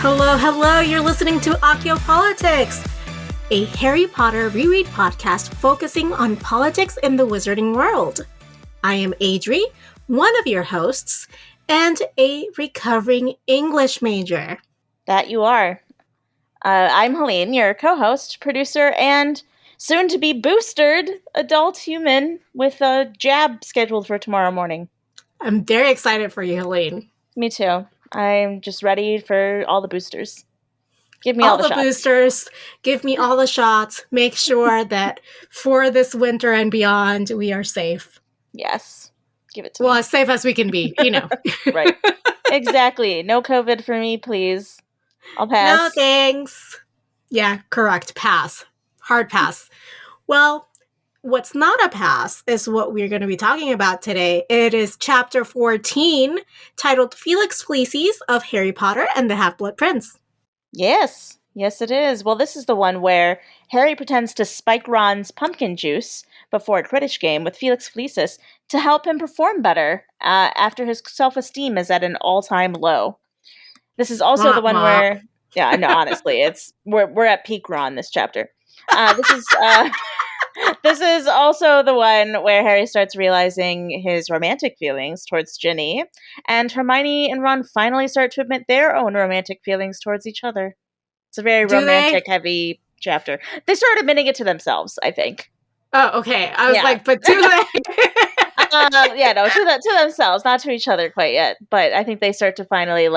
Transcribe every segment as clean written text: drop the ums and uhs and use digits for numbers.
Hello, hello, you're listening to Politics, a Harry Potter reread podcast focusing on politics in the wizarding world. I am Adri, one of your hosts, and a recovering English major. That you are. I'm Helene, your co-host, producer, and soon-to-be boosted adult human with a jab scheduled for tomorrow morning. I'm very excited for you, Helene. Me too. I'm just ready for all the boosters. Give me all the shots. Boosters. Give me all the shots. Make sure that for this winter and beyond, we are safe. Yes. Give it to me. Well, as safe as we can be, you know. Right. Exactly. No COVID for me, please. I'll pass. No thanks. Yeah, correct. Pass. Hard pass. Well, what's not a pass is what we're going to be talking about today. It is chapter 14, titled Felix Felicis of Harry Potter and the Half-Blood Prince. Yes. Yes, it is. Well, this is the one where Harry pretends to spike Ron's pumpkin juice before a Quidditch game with Felix Felicis to help him perform better after his self-esteem is at an all-time low. This is also the one where, yeah, no, honestly, we're at peak Ron this chapter. This is also the one where Harry starts realizing his romantic feelings towards Ginny, and Hermione and Ron finally start to admit their own romantic feelings towards each other. It's a very romantic-heavy chapter. They start admitting it to themselves, I think. Oh, okay. I was like, but do they? Yeah, no, to themselves, not to each other quite yet. But I think they start to finally,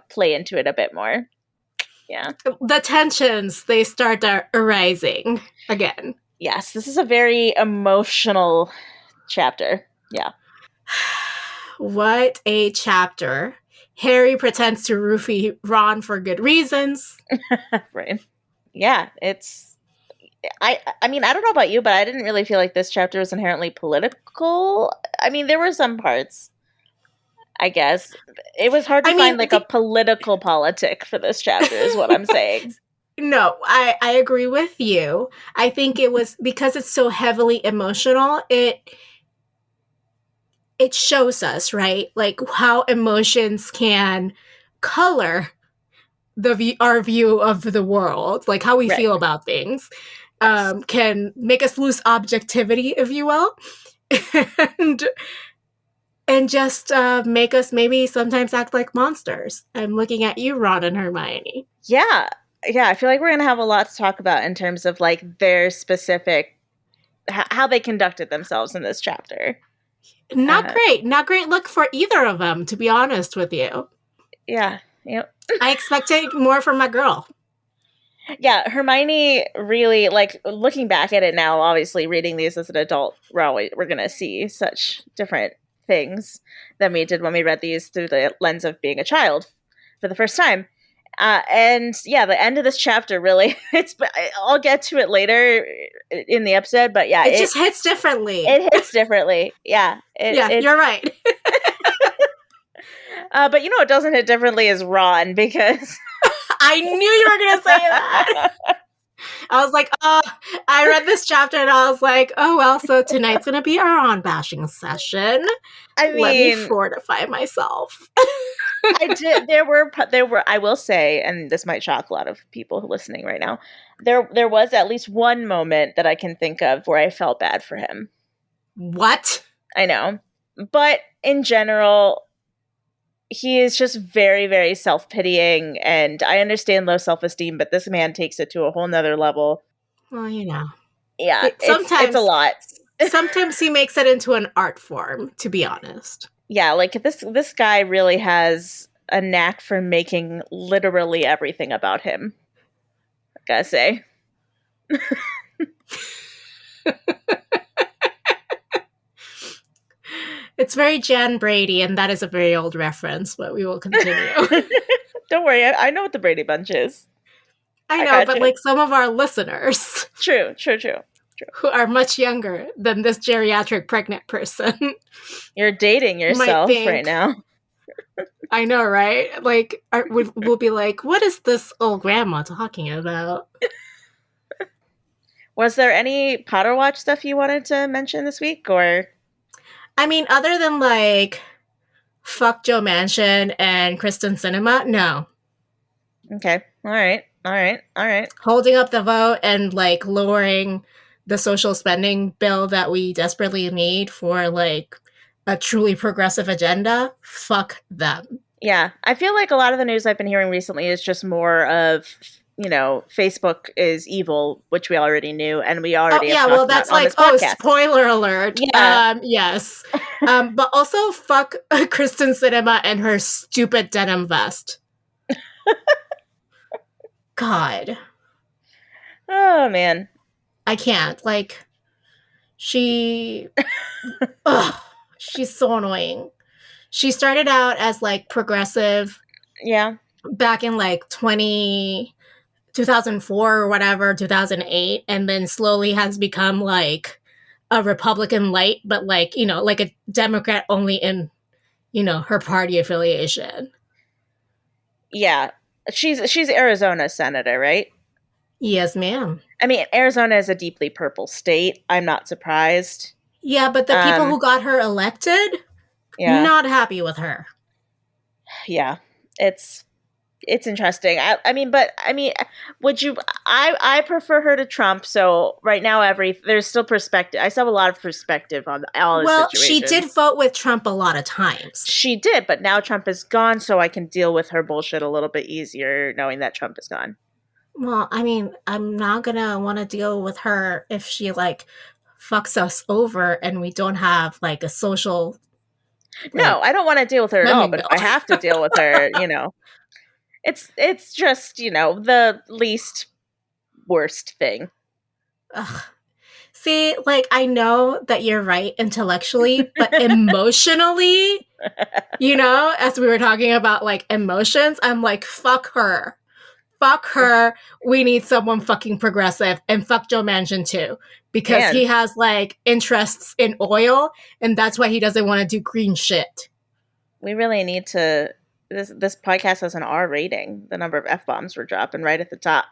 play into it a bit more. Yeah. The tensions, they start arising again. Yes, this is a very emotional chapter. Yeah. What a chapter. Harry pretends to roofie Ron for good reasons. Right. Yeah, I mean, I don't know about you, but I didn't really feel like this chapter was inherently political. I mean, there were some parts, I guess. It was hard to find a political politic for this chapter is what I'm saying. No, I agree with you. I think it was because it's so heavily emotional, it shows us, right? Like how emotions can color our view of the world, like how we feel about things, can make us lose objectivity, if you will, and just make us maybe sometimes act like monsters. I'm looking at you, Ron and Hermione. Yeah, I feel like we're going to have a lot to talk about in terms of their specific, how they conducted themselves in this chapter. Not great look for either of them, to be honest with you. Yeah, yep. I expected more from my girl. Yeah, Hermione really, looking back at it now, obviously reading these as an adult, we're going to see such different things than we did when we read these through the lens of being a child for the first time. And yeah, the end of this chapter really, I'll get to it later in the episode, but yeah. It just hits differently. It hits differently. Yeah. You're right. But you know what doesn't hit differently is Ron, because... I knew you were going to say that. I was like, I read this chapter and I was like, oh, well, so tonight's going to be our Ron bashing session. I mean... Let me fortify myself. I did. There were, I will say, and this might shock a lot of people listening right now, there was at least one moment that I can think of where I felt bad for him. What? I know. But in general, he is just very, very self-pitying, and I understand low self-esteem, but this man takes it to a whole nother level. Well, you know. Yeah, it's a lot. Sometimes he makes it into an art form, to be honest. Yeah, this guy really has a knack for making literally everything about him. I gotta say. It's very Jan Brady, and that is a very old reference, but we will continue. Don't worry, I know what the Brady Bunch is. I know, but some of our listeners... True. Who are much younger than this geriatric pregnant person. You're dating yourself right now. I know, right? We'll be like, what is this old grandma talking about? Was there any Potter Watch stuff you wanted to mention this week, or... I mean, other than fuck Joe Manchin and Kristen Cinema, no. Okay. All right. All right. All right. Holding up the vote and like lowering the social spending bill that we desperately need for like a truly progressive agenda. Fuck them. Yeah. I feel like a lot of the news I've been hearing recently is just more of, Facebook is evil, which we already knew and we Oh already have yeah, well talked about that's on like, this oh, podcast. spoiler alert. Yeah. Yes. But also fuck Kristen Cinema and her stupid denim vest. God. Oh, man. I can't. Like, she ugh, she's so annoying. She started out as like progressive Yeah. back in like 2004 or whatever, 2008, and then slowly has become like a Republican light, but like, like a Democrat only in, her party affiliation. Yeah. She's Arizona senator, right? Yes, ma'am. I mean, Arizona is a deeply purple state. I'm not surprised. Yeah, but the people who got her elected, Yeah. not happy with her. Yeah. It's interesting. Would you? I prefer her to Trump. So right now, there's still perspective. I still have a lot of perspective on all the Well, situations. she did vote with Trump a lot of times. She did, but now Trump is gone, so I can deal with her bullshit a little bit easier, knowing that Trump is gone. Well, I mean, I'm not gonna want to deal with her if she like fucks us over and we don't have like a social. No, I don't want to deal with her at all. But if bill. I have to deal with her, it's just the least worst thing. Ugh. See, like I know that you're right intellectually, but emotionally, as we were talking about like emotions, I'm like, fuck her. Fuck her. We need someone fucking progressive, and fuck Joe Manchin too, because he has like interests in oil, and that's why he doesn't want to do green shit. We really need to. This podcast has an R rating. The number of F-bombs we're dropping right at the top.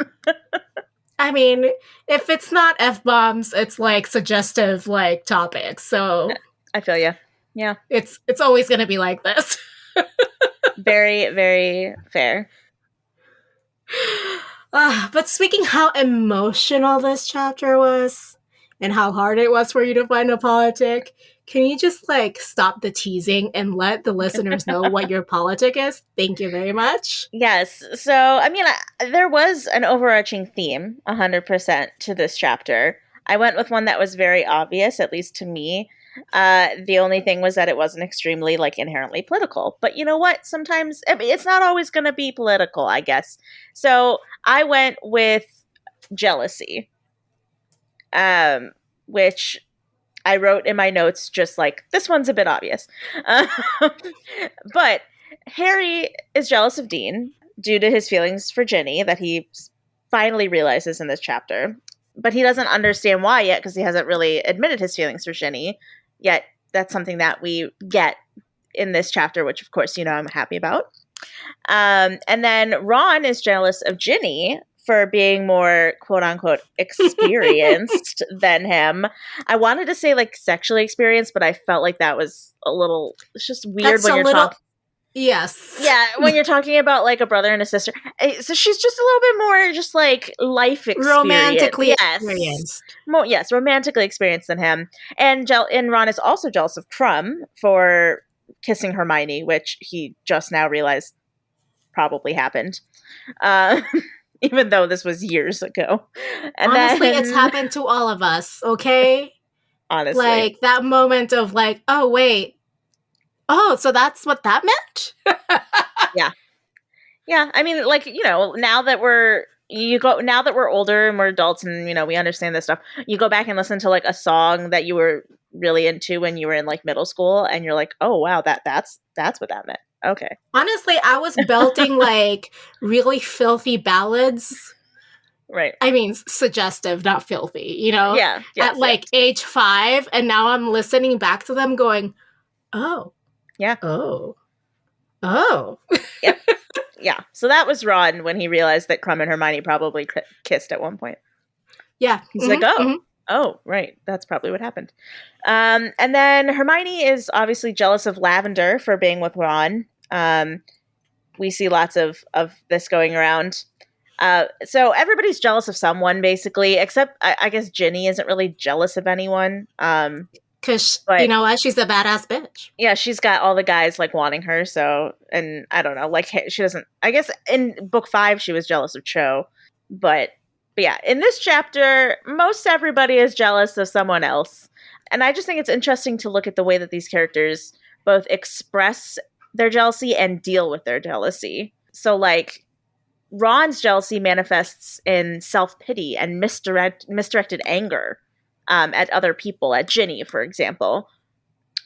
I mean, if it's not F-bombs, it's like suggestive like topics. So I feel you. Yeah. It's always going to be like this. Very, very fair. But speaking how emotional this chapter was and how hard it was for you to find a politic, can you just like stop the teasing and let the listeners know what your politic is? Thank you very much. Yes. So, I mean, there was an overarching theme 100% to this chapter. I went with one that was very obvious, at least to me. The only thing was that it wasn't extremely like inherently political. But you know what? Sometimes it's not always going to be political, I guess. So I went with jealousy, which I wrote in my notes just like, this one's a bit obvious. But Harry is jealous of Dean due to his feelings for Ginny that he finally realizes in this chapter. But he doesn't understand why yet because he hasn't really admitted his feelings for Ginny. Yet that's something that we get in this chapter, which of course, I'm happy about. And then Ron is jealous of Ginny for being more quote unquote experienced than him. I wanted to say like sexually experienced, but I felt like that was it's just weird when you're talking. Yes. Yeah, when you're talking about like a brother and a sister. So she's just a little bit more just like life experience. Romantically experienced. Yes, romantically experienced than him. And Ron is also jealous of Crumb for kissing Hermione, which he just now realized probably happened. Even though this was years ago. And honestly, it's happened to all of us, okay? Honestly. Like that moment of like, oh wait. Oh, so that's what that meant? Yeah. Yeah. I mean, like, now that we're older and we're adults and, we understand this stuff, you go back and listen to like a song that you were really into when you were in like middle school and you're like, oh wow, that's what that meant. Okay. Honestly, I was belting like really filthy ballads. Right. I mean, suggestive, not filthy, Yeah. Yes, at like age 5. And now I'm listening back to them going, oh. Yeah. Oh. Yep. Yeah. So that was Ron when he realized that Crumb and Hermione probably kissed at one point. Yeah. He's like, oh, right. That's probably what happened. And then Hermione is obviously jealous of Lavender for being with Ron. we see lots of this going around. So everybody's jealous of someone, basically, except I guess Ginny isn't really jealous of anyone. Because, you But know what? She's a badass bitch. yeah, she's got all the guys like wanting her. So, and I don't know, like she doesn't. I guess in book 5 she was jealous of Cho, but yeah, in this chapter, most everybody is jealous of someone else, and I just think it's interesting to look at the way that these characters both express their jealousy and deal with their jealousy. So, like, Ron's jealousy manifests in self-pity and misdirected anger at other people, at Ginny, for example,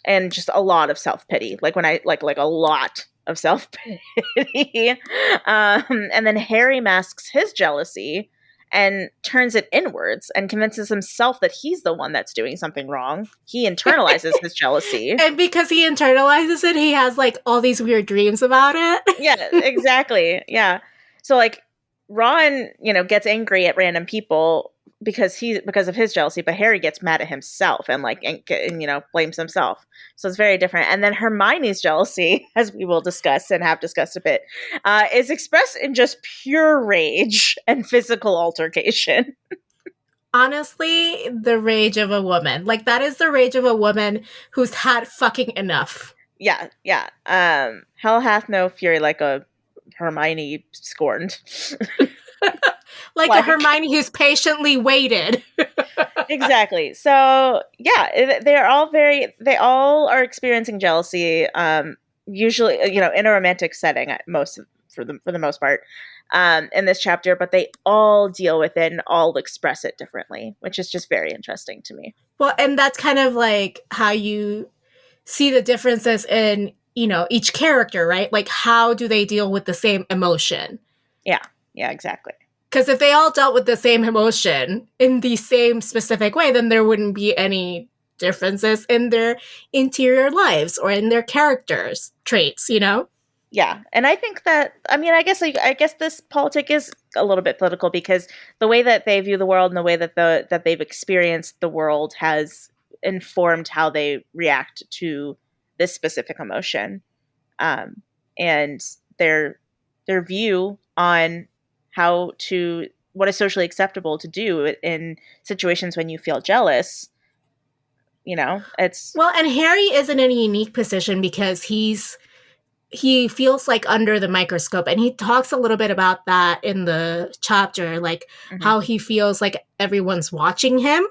and just a lot of self-pity. Like when I like a lot of self-pity. And then Harry masks his jealousy and turns it inwards and convinces himself that he's the one that's doing something wrong. He internalizes his jealousy. And because he internalizes it, he has like all these weird dreams about it. Yeah, exactly. Yeah. So like Ron, gets angry at random people because of his jealousy, but Harry gets mad at himself and blames himself. So it's very different. And then Hermione's jealousy, as we will discuss and have discussed a bit, is expressed in just pure rage and physical altercation. Honestly, the rage of a woman. Like, that is the rage of a woman who's had fucking enough. Yeah. Hell hath no fury like a Hermione scorned. like a Hermione who's patiently waited. Exactly. So yeah, they all are experiencing jealousy. Usually, in a romantic setting, for the most part, in this chapter, but they all deal with it and all express it differently, which is just very interesting to me. Well, and that's kind of like how you see the differences in, each character, right? Like, how do they deal with the same emotion? Yeah, exactly. Because if they all dealt with the same emotion in the same specific way, then there wouldn't be any differences in their interior lives or in their characters' traits, Yeah, and I think that, I guess this politic is a little bit political because the way that they view the world and the way that that they've experienced the world has informed how they react to this specific emotion, and their view on what is socially acceptable to do in situations when you feel jealous. It's well, and Harry is in a unique position because he feels like under the microscope, and he talks a little bit about that in the chapter, like how he feels like everyone's watching him,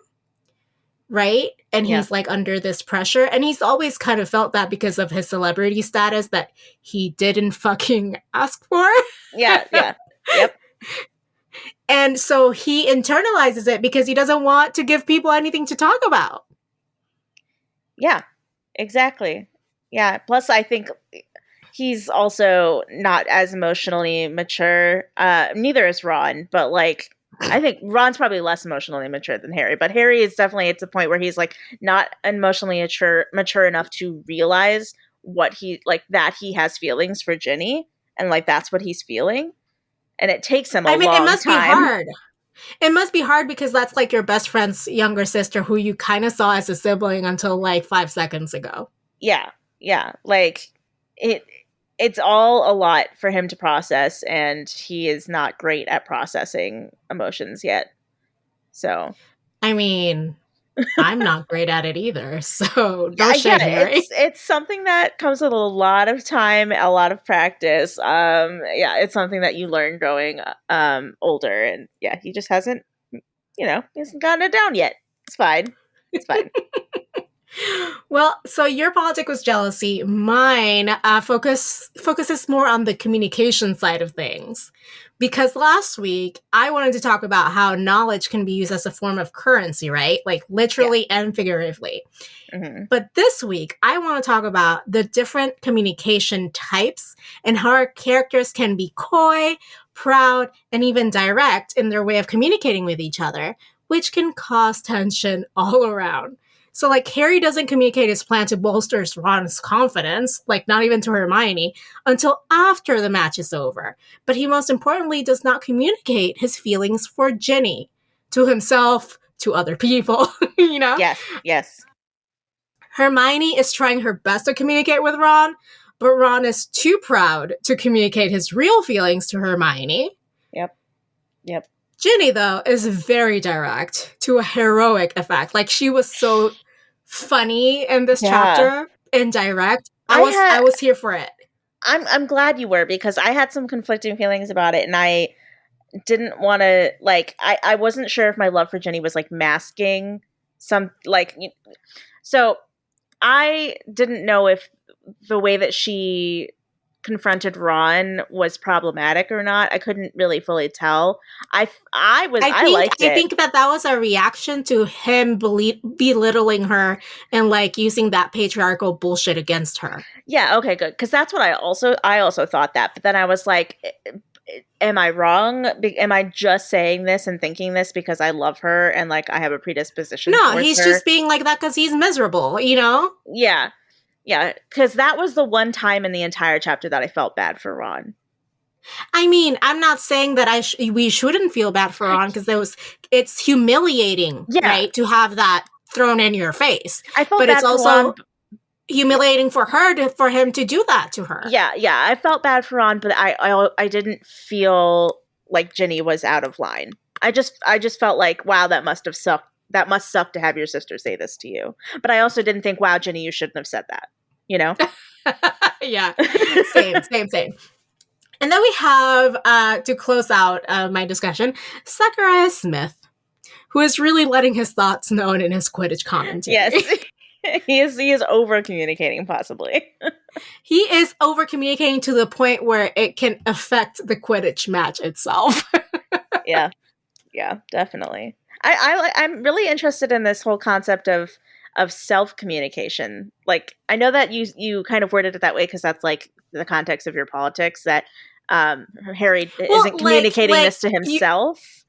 right? And he's like under this pressure, and he's always kind of felt that because of his celebrity status that he didn't fucking ask for. Yeah. Yep. And so he internalizes it because he doesn't want to give people anything to talk about. Yeah, exactly. Yeah. Plus, I think he's also not as emotionally mature. Neither is Ron, but like, I think Ron's probably less emotionally mature than Harry. But Harry is definitely at the point where he's like not emotionally mature enough to realize that he has feelings for Ginny, and like that's what he's feeling. And it takes him a long time. It must be hard. It must be hard because that's like your best friend's younger sister who you kind of saw as a sibling until like 5 seconds ago. Yeah. Like it's all a lot for him to process, and he is not great at processing emotions yet. So, I'm not great at it either, so don't shame Harry. It's something that comes with a lot of time, a lot of practice. It's something that you learn growing older, and he just hasn't, he hasn't gotten it down yet. It's fine. Well, so your politic was jealousy. Mine focuses more on the communication side of things. Because last week, I wanted to talk about how knowledge can be used as a form of currency, right? Like literally and figuratively. Mm-hmm. But this week, I want to talk about the different communication types and how our characters can be coy, proud, and even direct in their way of communicating with each other, which can cause tension all around. So, like, Harry doesn't communicate his plan to bolster Ron's confidence, like, not even to Hermione, until after the match is over. But he most importantly does not communicate his feelings for Ginny, to himself, to other people, Yes. Hermione is trying her best to communicate with Ron, but Ron is too proud to communicate his real feelings to Hermione. Yep. Ginny, though, is very direct to a heroic effect. Like, she was so funny in this chapter and direct. I was here for it. I'm glad you were, because I had some conflicting feelings about it, and I didn't want to, like, I wasn't sure if my love for Ginny was, like, masking some, like, so I didn't know if the way that she confronted Ron was problematic or not. I couldn't really fully tell. I liked it. I think that was a reaction to him belittling her and like using that patriarchal bullshit against her. Yeah, okay, good. Because that's what I also thought that. But then I was like, am I wrong? Am I just saying this and thinking this because I love her and like I have a predisposition? No, he's just being like that because he's miserable, you know? Yeah. Yeah, because that was the one time in the entire chapter that I felt bad for Ron. I mean, I'm not saying that we shouldn't feel bad for Ron, because it's humiliating, right, to have that thrown in your face. I felt but bad it's for also Ron. Humiliating for her for him to do that to her. Yeah, I felt bad for Ron, but I didn't feel like Ginny was out of line. I just felt like, wow, that must have sucked. That must suck to have your sister say this to you. But I also didn't think, wow, Ginny, you shouldn't have said that. You know? Yeah. Same. And then we have, to close out my discussion, Zachariah Smith, who is really letting his thoughts known in his Quidditch commentary. Yes. He is over-communicating, possibly. He is over-communicating to the point where it can affect the Quidditch match itself. Yeah, definitely. I'm really interested in this whole concept of self-communication. Like, I know that you kind of worded it that way because that's like the context of your politics, that Harry isn't communicating this to himself.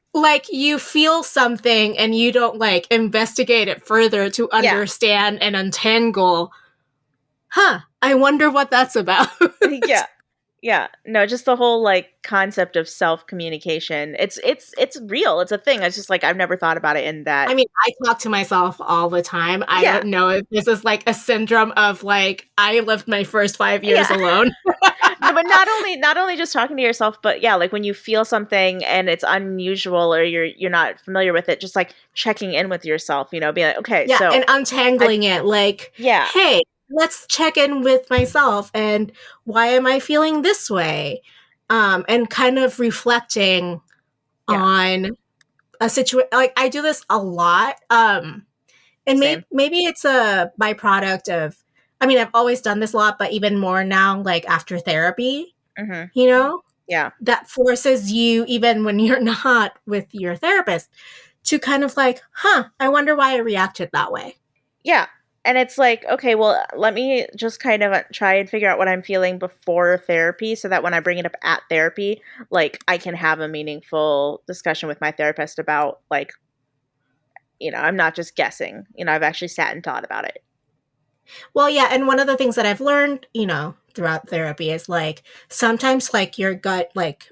You feel something and you don't like investigate it further to understand and untangle. I wonder what that's about. Yeah. No, just the whole like concept of self-communication. It's real. It's a thing. It's just like I've never thought about it in that. I mean, I talk to myself all the time. I don't know if this is like a syndrome of like I lived my first 5 years alone. No, but not only just talking to yourself, but like when you feel something and it's unusual or you're not familiar with it, just like checking in with yourself, being like, okay, so and untangling it, like, hey, let's check in with myself and why am I feeling this way? And kind of reflecting on a situation. Like I do this a lot. And maybe it's a byproduct of, I mean, I've always done this a lot, but even more now, like after therapy, that forces you, even when you're not with your therapist, to kind of like, I wonder why I reacted that way. Yeah. And it's like, okay, well, let me just kind of try and figure out what I'm feeling before therapy so that when I bring it up at therapy, like I can have a meaningful discussion with my therapist about like, I'm not just guessing, I've actually sat and thought about it. Well, yeah. And one of the things that I've learned, throughout therapy is like, sometimes like your gut, like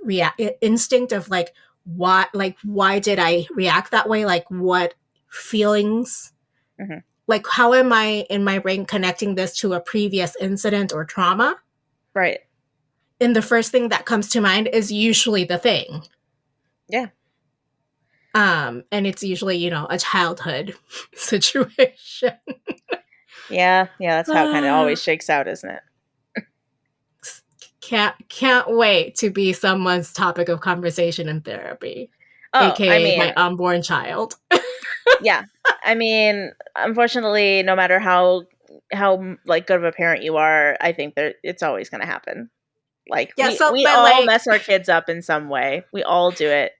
instinct of like, why did I react that way? Like what feelings, like how am I in my brain connecting this to a previous incident or trauma? Right. And the first thing that comes to mind is usually the thing. Yeah. And it's usually, a childhood situation. Yeah, that's how it kind of always shakes out, isn't it? Can't wait to be someone's topic of conversation in therapy. Oh, AKA my unborn child. Yeah. I mean, unfortunately, no matter how like good of a parent you are, I think that it's always going to happen. Like we all mess our kids up in some way. We all do it.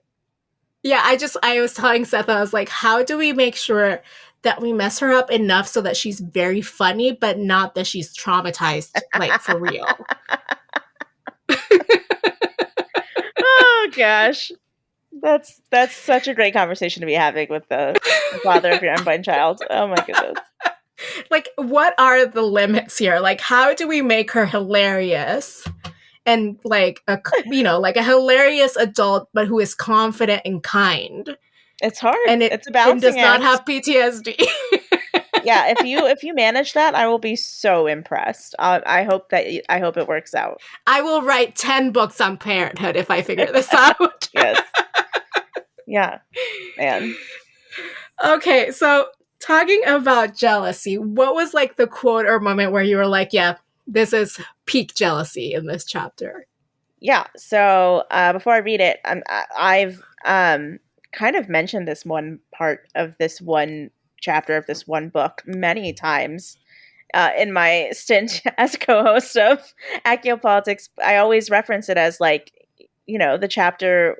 Yeah, I was telling Seth, I was like, how do we make sure that we mess her up enough so that she's very funny, but not that she's traumatized, like for real? Oh gosh. That's such a great conversation to be having with the father of your unborn child. Oh my goodness. Like, what are the limits here? Like, how do we make her hilarious and like like a hilarious adult, but who is confident and kind? It's hard. And it's a balancing and does not act. have PTSD. Yeah, if you manage that, I will be so impressed. I hope it works out. I will write 10 books on parenthood if I figure this out. Yes. Yeah, man. Okay, so talking about jealousy, what was like the quote or moment where you were like, yeah, this is peak jealousy in this chapter? Yeah. So before I read it, I've kind of mentioned this one part of this one chapter of this one book many times in my stint as co-host of Accio Politics. I always reference it as like, the chapter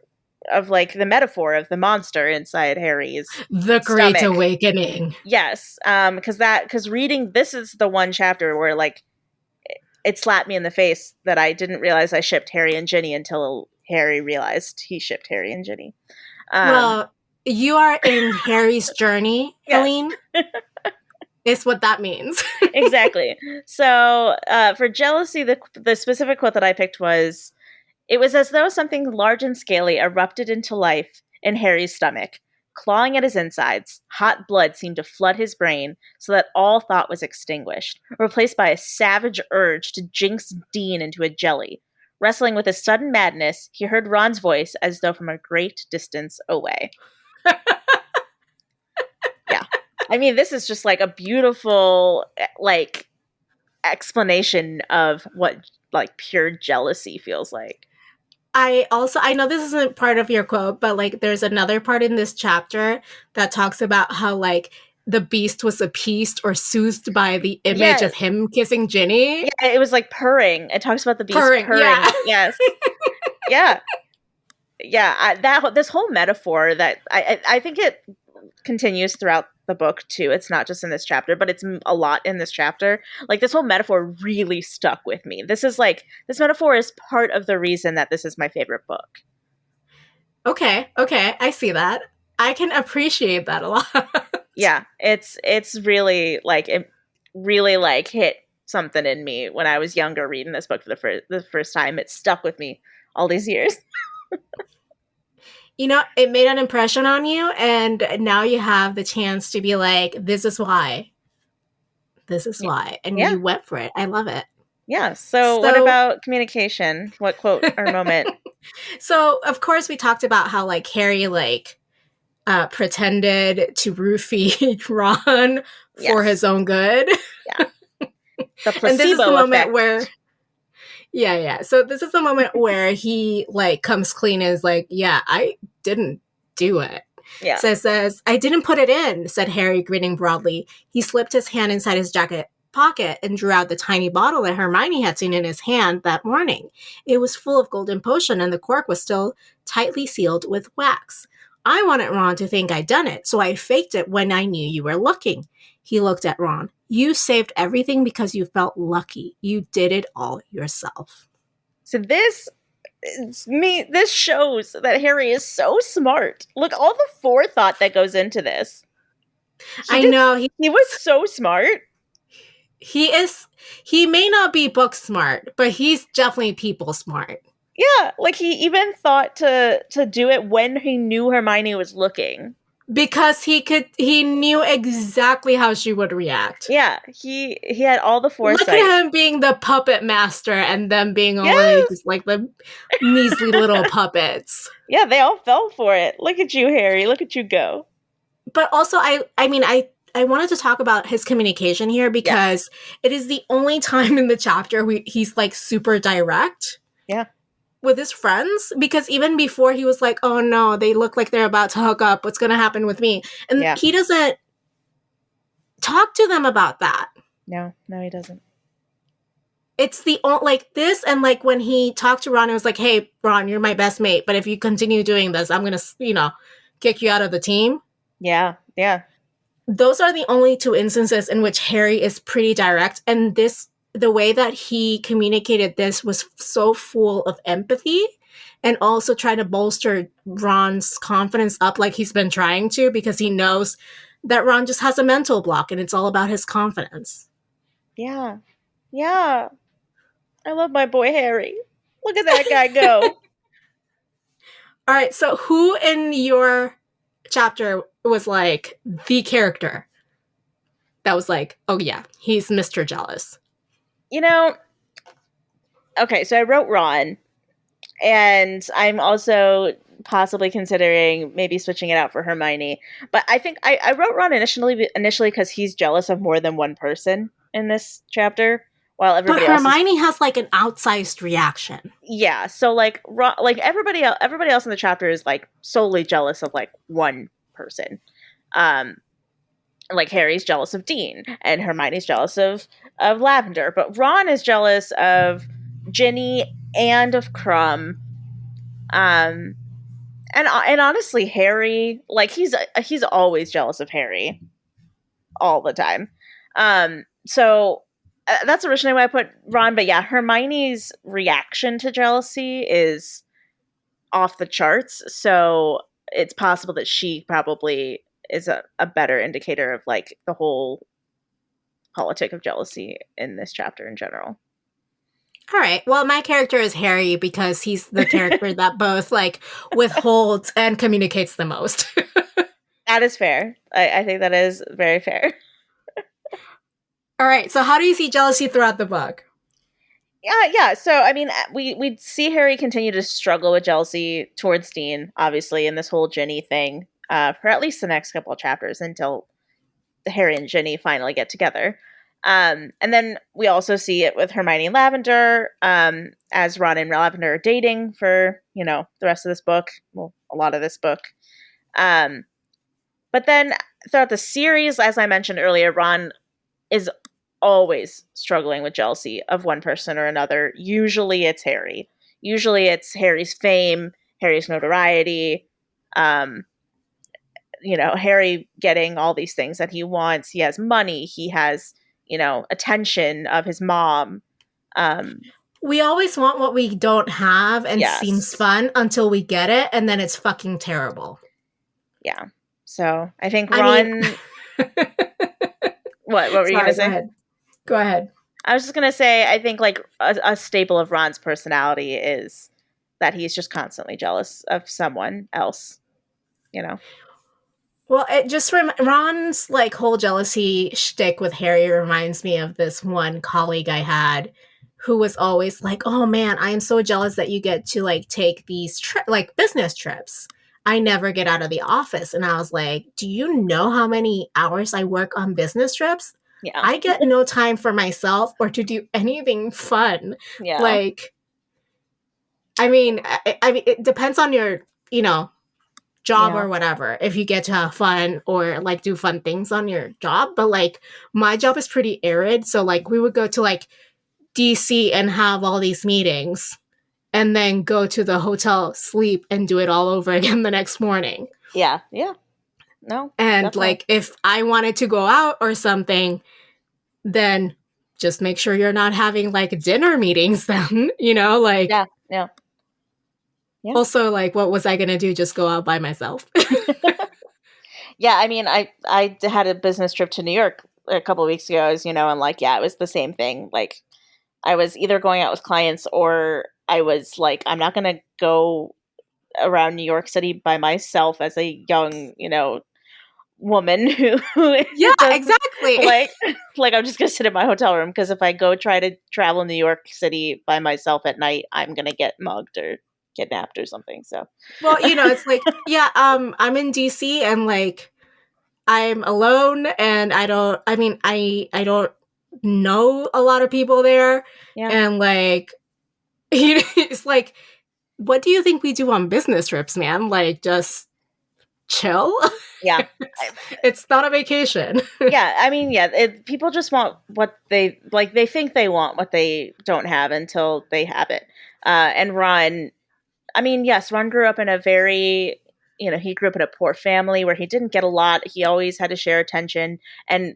of like the metaphor of the monster inside Harry's The Great stomach. Awakening. Yes, because reading this is the one chapter where like it slapped me in the face that I didn't realize I shipped Harry and Ginny until Harry realized he shipped Harry and Ginny. Well, you are in Harry's journey, Yes. Helene. Is what that means. Exactly. So for jealousy, the specific quote that I picked was, "It was as though something large and scaly erupted into life in Harry's stomach. Clawing at his insides, hot blood seemed to flood his brain so that all thought was extinguished, replaced by a savage urge to jinx Dean into a jelly. Wrestling with a sudden madness, he heard Ron's voice as though from a great distance away." Yeah. I mean, this is just like a beautiful, like, explanation of what like pure jealousy feels like. I know this isn't part of your quote, but like there's another part in this chapter that talks about how like the beast was appeased or soothed by the image of him kissing Ginny. Yeah, it was like purring. It talks about the beast purring. Yeah. Yes. Yeah. Yeah. This whole metaphor that I think it continues throughout the book too. It's not just in this chapter, but it's a lot in this chapter. Like this whole metaphor really stuck with me. This metaphor is part of the reason that this is my favorite book. Okay, I see that. I can appreciate that a lot. Yeah, it's really like it really like hit something in me when I was younger reading this book for the first time. It stuck with me all these years. You know, it made an impression on you, and now you have the chance to be like, this is why. This is why. And you went for it. I love it. Yeah. So what about communication? What quote or moment? So, of course, we talked about how, like, Harry, like, pretended to roofie Ron for his own good. Yeah. The placebo and this is the moment effect. where... Yeah. So this is the moment where he, like, comes clean and is like, yeah, I didn't do it. Yeah. So it says, "I didn't put it in," said Harry, grinning broadly. He slipped his hand inside his jacket pocket and drew out the tiny bottle that Hermione had seen in his hand that morning. It was full of golden potion, and the cork was still tightly sealed with wax. "I wanted Ron to think I'd done it, so I faked it when I knew you were looking." He looked at Ron. "You saved everything because you felt lucky. You did it all yourself." So this shows that Harry is so smart. Look, all the forethought that goes into this. I know. He was so smart. He may not be book smart, but he's definitely people smart. Yeah, like he even thought to do it when he knew Hermione was looking. Because he knew exactly how she would react. Yeah, he had all the foresight. Look at him being the puppet master and them being only just like the measly little puppets. Yeah, they all fell for it. Look at you, Harry. Look at you go. But also, I wanted to talk about his communication here because it is the only time in the chapter he's like super direct. Yeah. With his friends, because even before he was like, "Oh no, they look like they're about to hook up. What's going to happen with me?" And he doesn't talk to them about that. No, he doesn't. It's the like this, and like when he talked to Ron, it was like, "Hey, Ron, you're my best mate, but if you continue doing this, I'm going to, kick you out of the team." Yeah. Those are the only two instances in which Harry is pretty direct, and the way that he communicated this was so full of empathy and also trying to bolster Ron's confidence up like he's been trying to, because he knows that Ron just has a mental block and it's all about his confidence. Yeah. I love my boy Harry. Look at that guy go. All right, so who in your chapter was like the character that was like, oh yeah, he's Mr. Jealous. You know, okay, so I wrote Ron, and I'm also possibly considering maybe switching it out for Hermione. But I think I wrote Ron initially because he's jealous of more than one person in this chapter, while But everybody else is. Hermione has like an outsized reaction. Yeah, so like everybody else in the chapter is like solely jealous of like one person. Um, like Harry's jealous of Dean, and Hermione's jealous of Lavender, but Ron is jealous of Ginny and of Crumb. And honestly, Harry, like he's always jealous of Harry all the time. So that's originally why I put Ron, but yeah, Hermione's reaction to jealousy is off the charts. So it's possible that she probably is a better indicator of like the whole politic of jealousy in this chapter in general. All right. Well, my character is Harry because he's the character that both like withholds and communicates the most. That is fair. I think that is very fair. All right. So how do you see jealousy throughout the book? Yeah. So I mean, we see Harry continue to struggle with jealousy towards Dean, obviously, in this whole Ginny thing, for at least the next couple of chapters until Harry and Ginny finally get together. And then we also see it with Hermione and Lavender, as Ron and Lavender are dating for, the rest of this book. Well, a lot of this book. But then throughout the series, as I mentioned earlier, Ron is always struggling with jealousy of one person or another. Usually it's Harry. Usually it's Harry's fame, Harry's notoriety, Harry getting all these things that he wants. He has money. He has, attention of his mom. We always want what we don't have and Yes. seems fun until we get it, and then it's fucking terrible. Yeah. So I think Ron. What were you going to say? Go ahead. I was just going to say, I think like a staple of Ron's personality is that he's just constantly jealous of someone else, Well, it just Ron's like whole jealousy shtick with Harry reminds me of this one colleague I had who was always like, "Oh man, I am so jealous that you get to like take these like business trips. I never get out of the office." And I was like, "Do you know how many hours I work on business trips? Yeah. I get no time for myself or to do anything fun." Yeah. Like, I mean, it depends on your, job or whatever, if you get to have fun or like do fun things on your job. But like my job is pretty arid, so like we would go to like DC and have all these meetings and then go to the hotel, sleep, and do it all over again the next morning. Yeah. No. And definitely. like if I wanted to go out or something, then just make sure you're not having like dinner meetings then, like Yeah. Also, like, what was I going to do? Just go out by myself? Yeah, I mean, I had a business trip to New York a couple of weeks ago, and like, yeah, it was the same thing. Like, I was either going out with clients or I was like, I'm not going to go around New York City by myself as a young, woman who yeah, exactly. Like I'm just going to sit in my hotel room because if I go try to travel New York City by myself at night, I'm going to get mugged or kidnapped or something. So well, it's like, yeah, I'm in DC and like I'm alone and I don't know a lot of people there. Yeah. And like it's like, what do you think we do on business trips, man? Like just chill? Yeah. It's not a vacation. Yeah, I mean, people just want what they like. They think they want what they don't have until they have it. And Ron, I mean, yes, Ron grew up in a very, he grew up in a poor family where he didn't get a lot. He always had to share attention and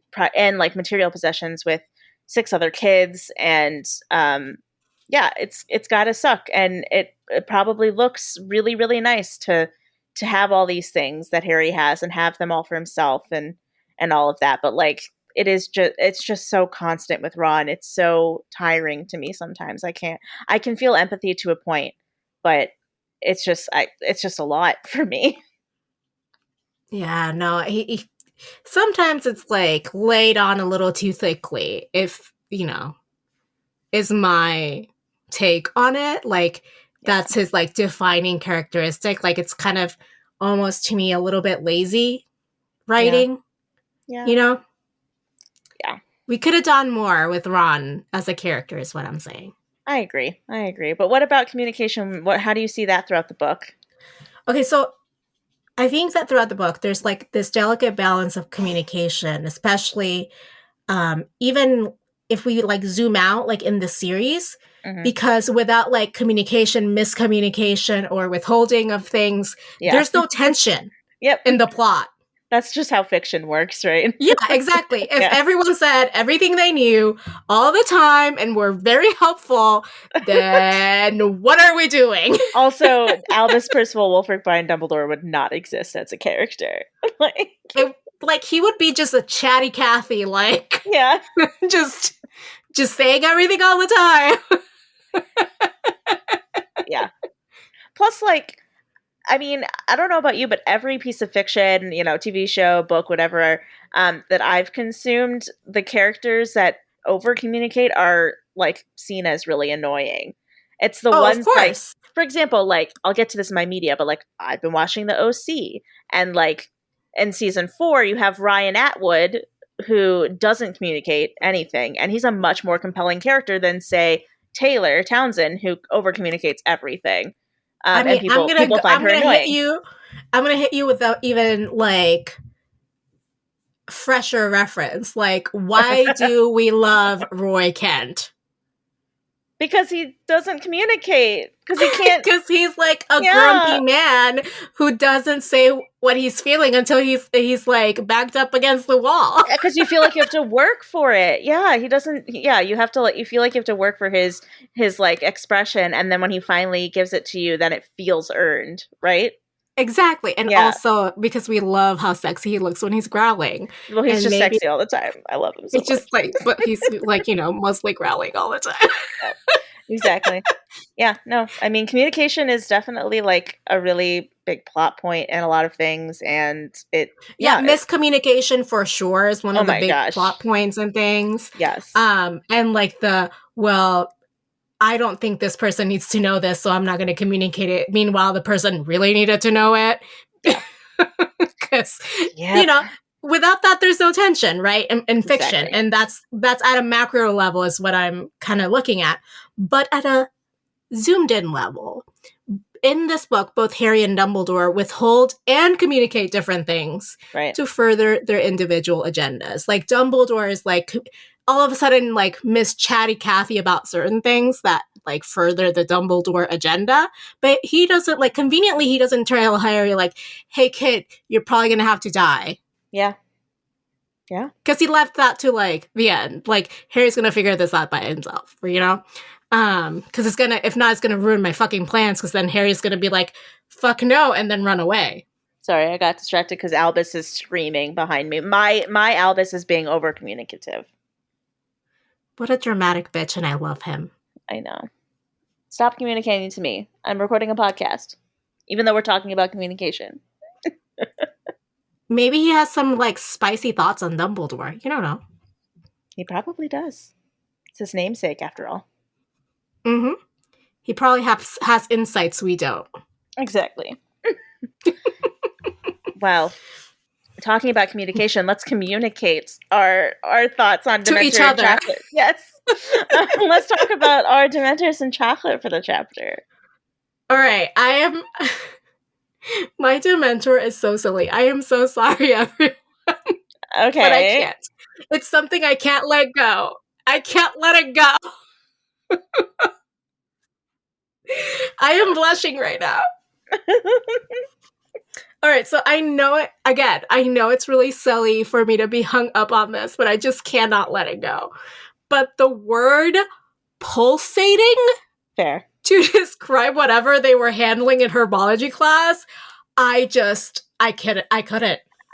like material possessions with 6 other kids. And it's got to suck. And it probably looks really, really nice to have all these things that Harry has and have them all for himself and all of that. But like, it's just so constant with Ron. It's so tiring to me sometimes. I can feel empathy to a point, but it's just a lot for me. Yeah, no, sometimes it's like laid on a little too thickly, if is my take on it. Like that's his like defining characteristic. Like it's kind of almost to me a little bit lazy writing. Yeah. Yeah. We could have done more with Ron as a character is what I'm saying. I agree. But what about communication? How do you see that throughout the book? Okay, so I think that throughout the book, there's like this delicate balance of communication, especially even if we like zoom out, like in the series, because without like communication, miscommunication, or withholding of things, there's no tension in the plot. That's just how fiction works, right? Yeah, exactly. If everyone said everything they knew all the time and were very helpful, then what are we doing? Also, Albus Percival Wulfric Brian Dumbledore would not exist as a character. Like he would be just a chatty Cathy, like just saying everything all the time. Yeah. Plus, like, I mean, I don't know about you, but every piece of fiction, TV show, book, whatever, that I've consumed, the characters that over communicate are like seen as really annoying. It's the ones like, for example, like I'll get to this in my media, but like I've been watching the OC, and like in season 4, you have Ryan Atwood who doesn't communicate anything, and he's a much more compelling character than say Taylor Townsend, who over communicates everything. I mean, and people find her annoying. I'm gonna hit you without even like fresher reference. Like, why do we love Roy Kent? Because he doesn't communicate. Because he can't. Because he's like a grumpy man who doesn't say what he's feeling until he's like backed up against the wall. Because you feel like you have to work for it. Yeah, he doesn't. Yeah, you have to. Like, you feel like you have to work for his like expression, and then when he finally gives it to you, then it feels earned, right? Exactly, and also because we love how sexy he looks when he's growling. Well, he's just sexy all the time. I love him so much. It's just like, but he's like mostly growling all the time. Exactly. Yeah, no, I mean, communication is definitely like a really big plot point in a lot of things, and miscommunication for sure is one of the big plot points and things. Yes. And like I don't think this person needs to know this, so I'm not going to communicate it. Meanwhile, the person really needed to know it. Because, without that, there's no tension, right? In fiction. And that's at a macro level is what I'm kind of looking at. But at a zoomed in level, in this book, both Harry and Dumbledore withhold and communicate different things to further their individual agendas. Like Dumbledore is like all of a sudden like Miss Chatty Cathy about certain things that like further the Dumbledore agenda, but he doesn't like conveniently he doesn't tell Harry like, hey kid, you're probably gonna have to die. Yeah. Because he left that to like the end. Like Harry's gonna figure this out by himself, because it's gonna ruin my fucking plans. Because then Harry's gonna be like, fuck no, and then run away. Sorry, I got distracted because Albus is screaming behind me. My Albus is being over communicative. What a dramatic bitch, and I love him. I know. Stop communicating to me. I'm recording a podcast, even though we're talking about communication. Maybe he has some like spicy thoughts on Dumbledore. You don't know. He probably does. It's his namesake, after all. Mm-hmm. He probably has insights we don't. Exactly. Well, talking about communication, let's communicate our thoughts on Dementor to each other. And chocolate. Yes. Let's talk about our Dementors and chocolate for the chapter. All right. My Dementor is so silly. I am so sorry, everyone. Okay. But I can't. It's something I can't let go. I can't let it go. I am blushing right now. All right, so I know it, again, I know it's really silly for me to be hung up on this, but I just cannot let it go. But the word pulsating Fair. to describe whatever they were handling in herbology class, I couldn't.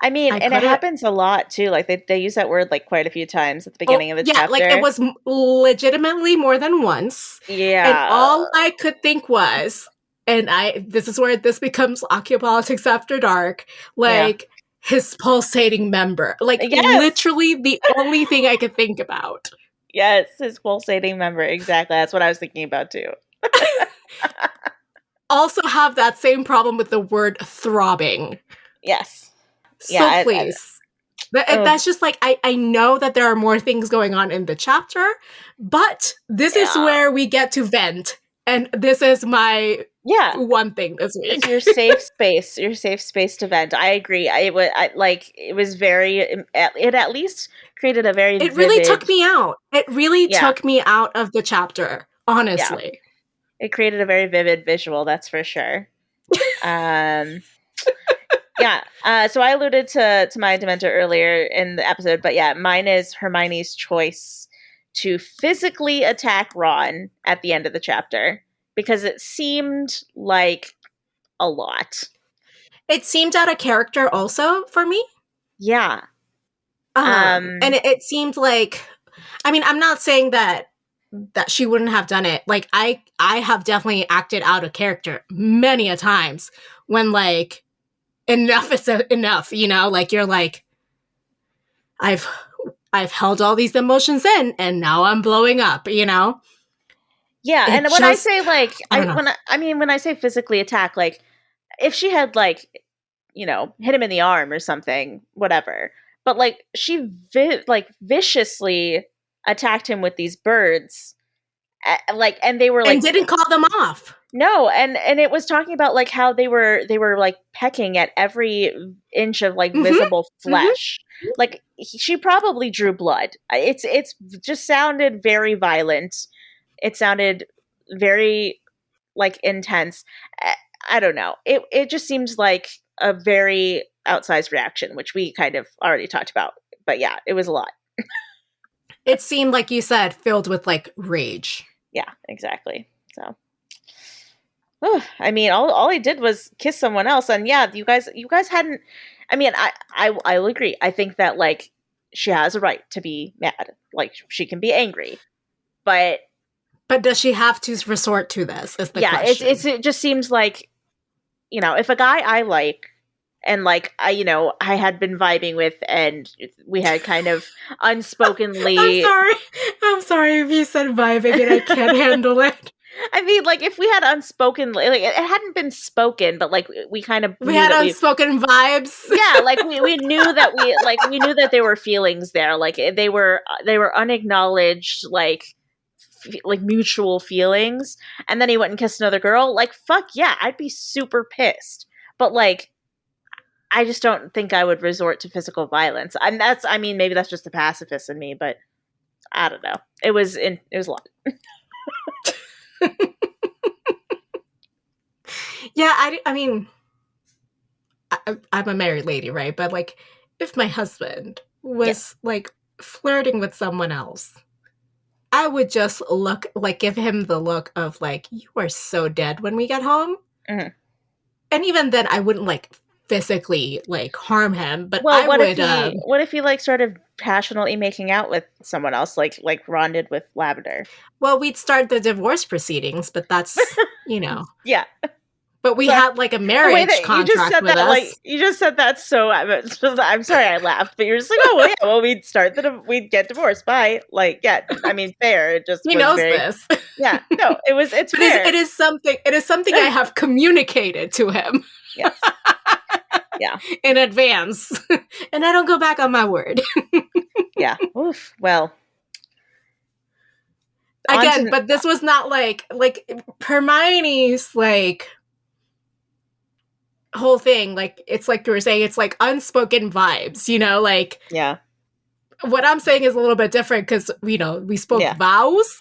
I mean, and it happens a lot too. Like they use that word like quite a few times at the beginning of the chapter. Yeah, like it was legitimately more than once. Yeah. And all I could think was, and this is where this becomes Occiopolitics After Dark, like, his pulsating member. Like, Yes. literally the only thing I could think about. Yes, his pulsating member. Exactly. That's what I was thinking about too. Also have that same problem with the word throbbing. Yes. So please. That's just like, I know that there are more things going on in the chapter, but this is where we get to vent. And this is my one thing this week. It's your safe space. Your safe space to vent. I agree. It was very. It at least created a very. It really took me out. It really took me out of the chapter. Honestly, it created a very vivid visual. That's for sure. So I alluded to my Dementor earlier in the episode, but mine is Hermione's choice to physically attack Ron at the end of the chapter, because it seemed like a lot. It seemed out of character also for me. Yeah. And it seemed like, I mean, I'm not saying that she wouldn't have done it. Like, I have definitely acted out of character many a times when, like, enough is enough, you know? Like, you're like, I've held all these emotions in, and now I'm blowing up, you know? Yeah, and when I say, like, when I say physically attack, like, if she had, like, you know, hit him in the arm or something, whatever. But, like, she viciously attacked him with these birds, and they were like, and didn't call them off. No, and it was talking about, like, how they were like pecking at every inch of, like, visible flesh. Mm-hmm. Like, she probably drew blood. It's just sounded very violent. It sounded very, like, intense. I don't know. It just seems like a very outsized reaction, which we kind of already talked about. But yeah, it was a lot. It seemed, like you said, filled with, like, rage. Yeah, exactly. So, I mean, all he did was kiss someone else, and you guys hadn't. I mean, I will agree. I think that, like, she has a right to be mad. Like, she can be angry, but does she have to resort to this? Is the question. It just seems like, you know, if a guy I like, and, like, I had been vibing with, and we had kind of unspokenly. I'm sorry if you said vibing and I can't handle it. I mean, like, if we had unspoken, like, it hadn't been spoken, but, like, we kind of had unspoken vibes. Yeah, like, we knew that we knew that there were feelings there, like, they were unacknowledged, like mutual feelings, and then he went and kissed another girl. Like, fuck yeah, I'd be super pissed. But, like, I just don't think I would resort to physical violence. And maybe that's just the pacifist in me, but I don't know. It was a lot. Yeah, I mean, I'm a married lady, right? But, like, if my husband was like flirting with someone else, I would just give him the look of, like, you are so dead when we get home. Mm-hmm. And even then, I wouldn't, like, physically, like, harm him, but what if he like started passionately making out with someone else, like Ron did with Lavender? Well, we'd start the divorce proceedings, but that's, you know. Yeah. But we had, like, a marriage contract with us. Like, you just said that, so I'm sorry I laughed, but you're just like, oh, well, yeah, well, we'd get divorced. Bye. Like, yeah, I mean, fair. It just he knows this. Yeah, no, it's but fair. It is something I have communicated to him. Yes. Yeah. In advance. And I don't go back on my word. Yeah. Oof. Well. Again, but this was not like Hermione's, like, whole thing. Like, it's like you were saying, it's like unspoken vibes, you know? Like, yeah. What I'm saying is a little bit different because, you know, we spoke vows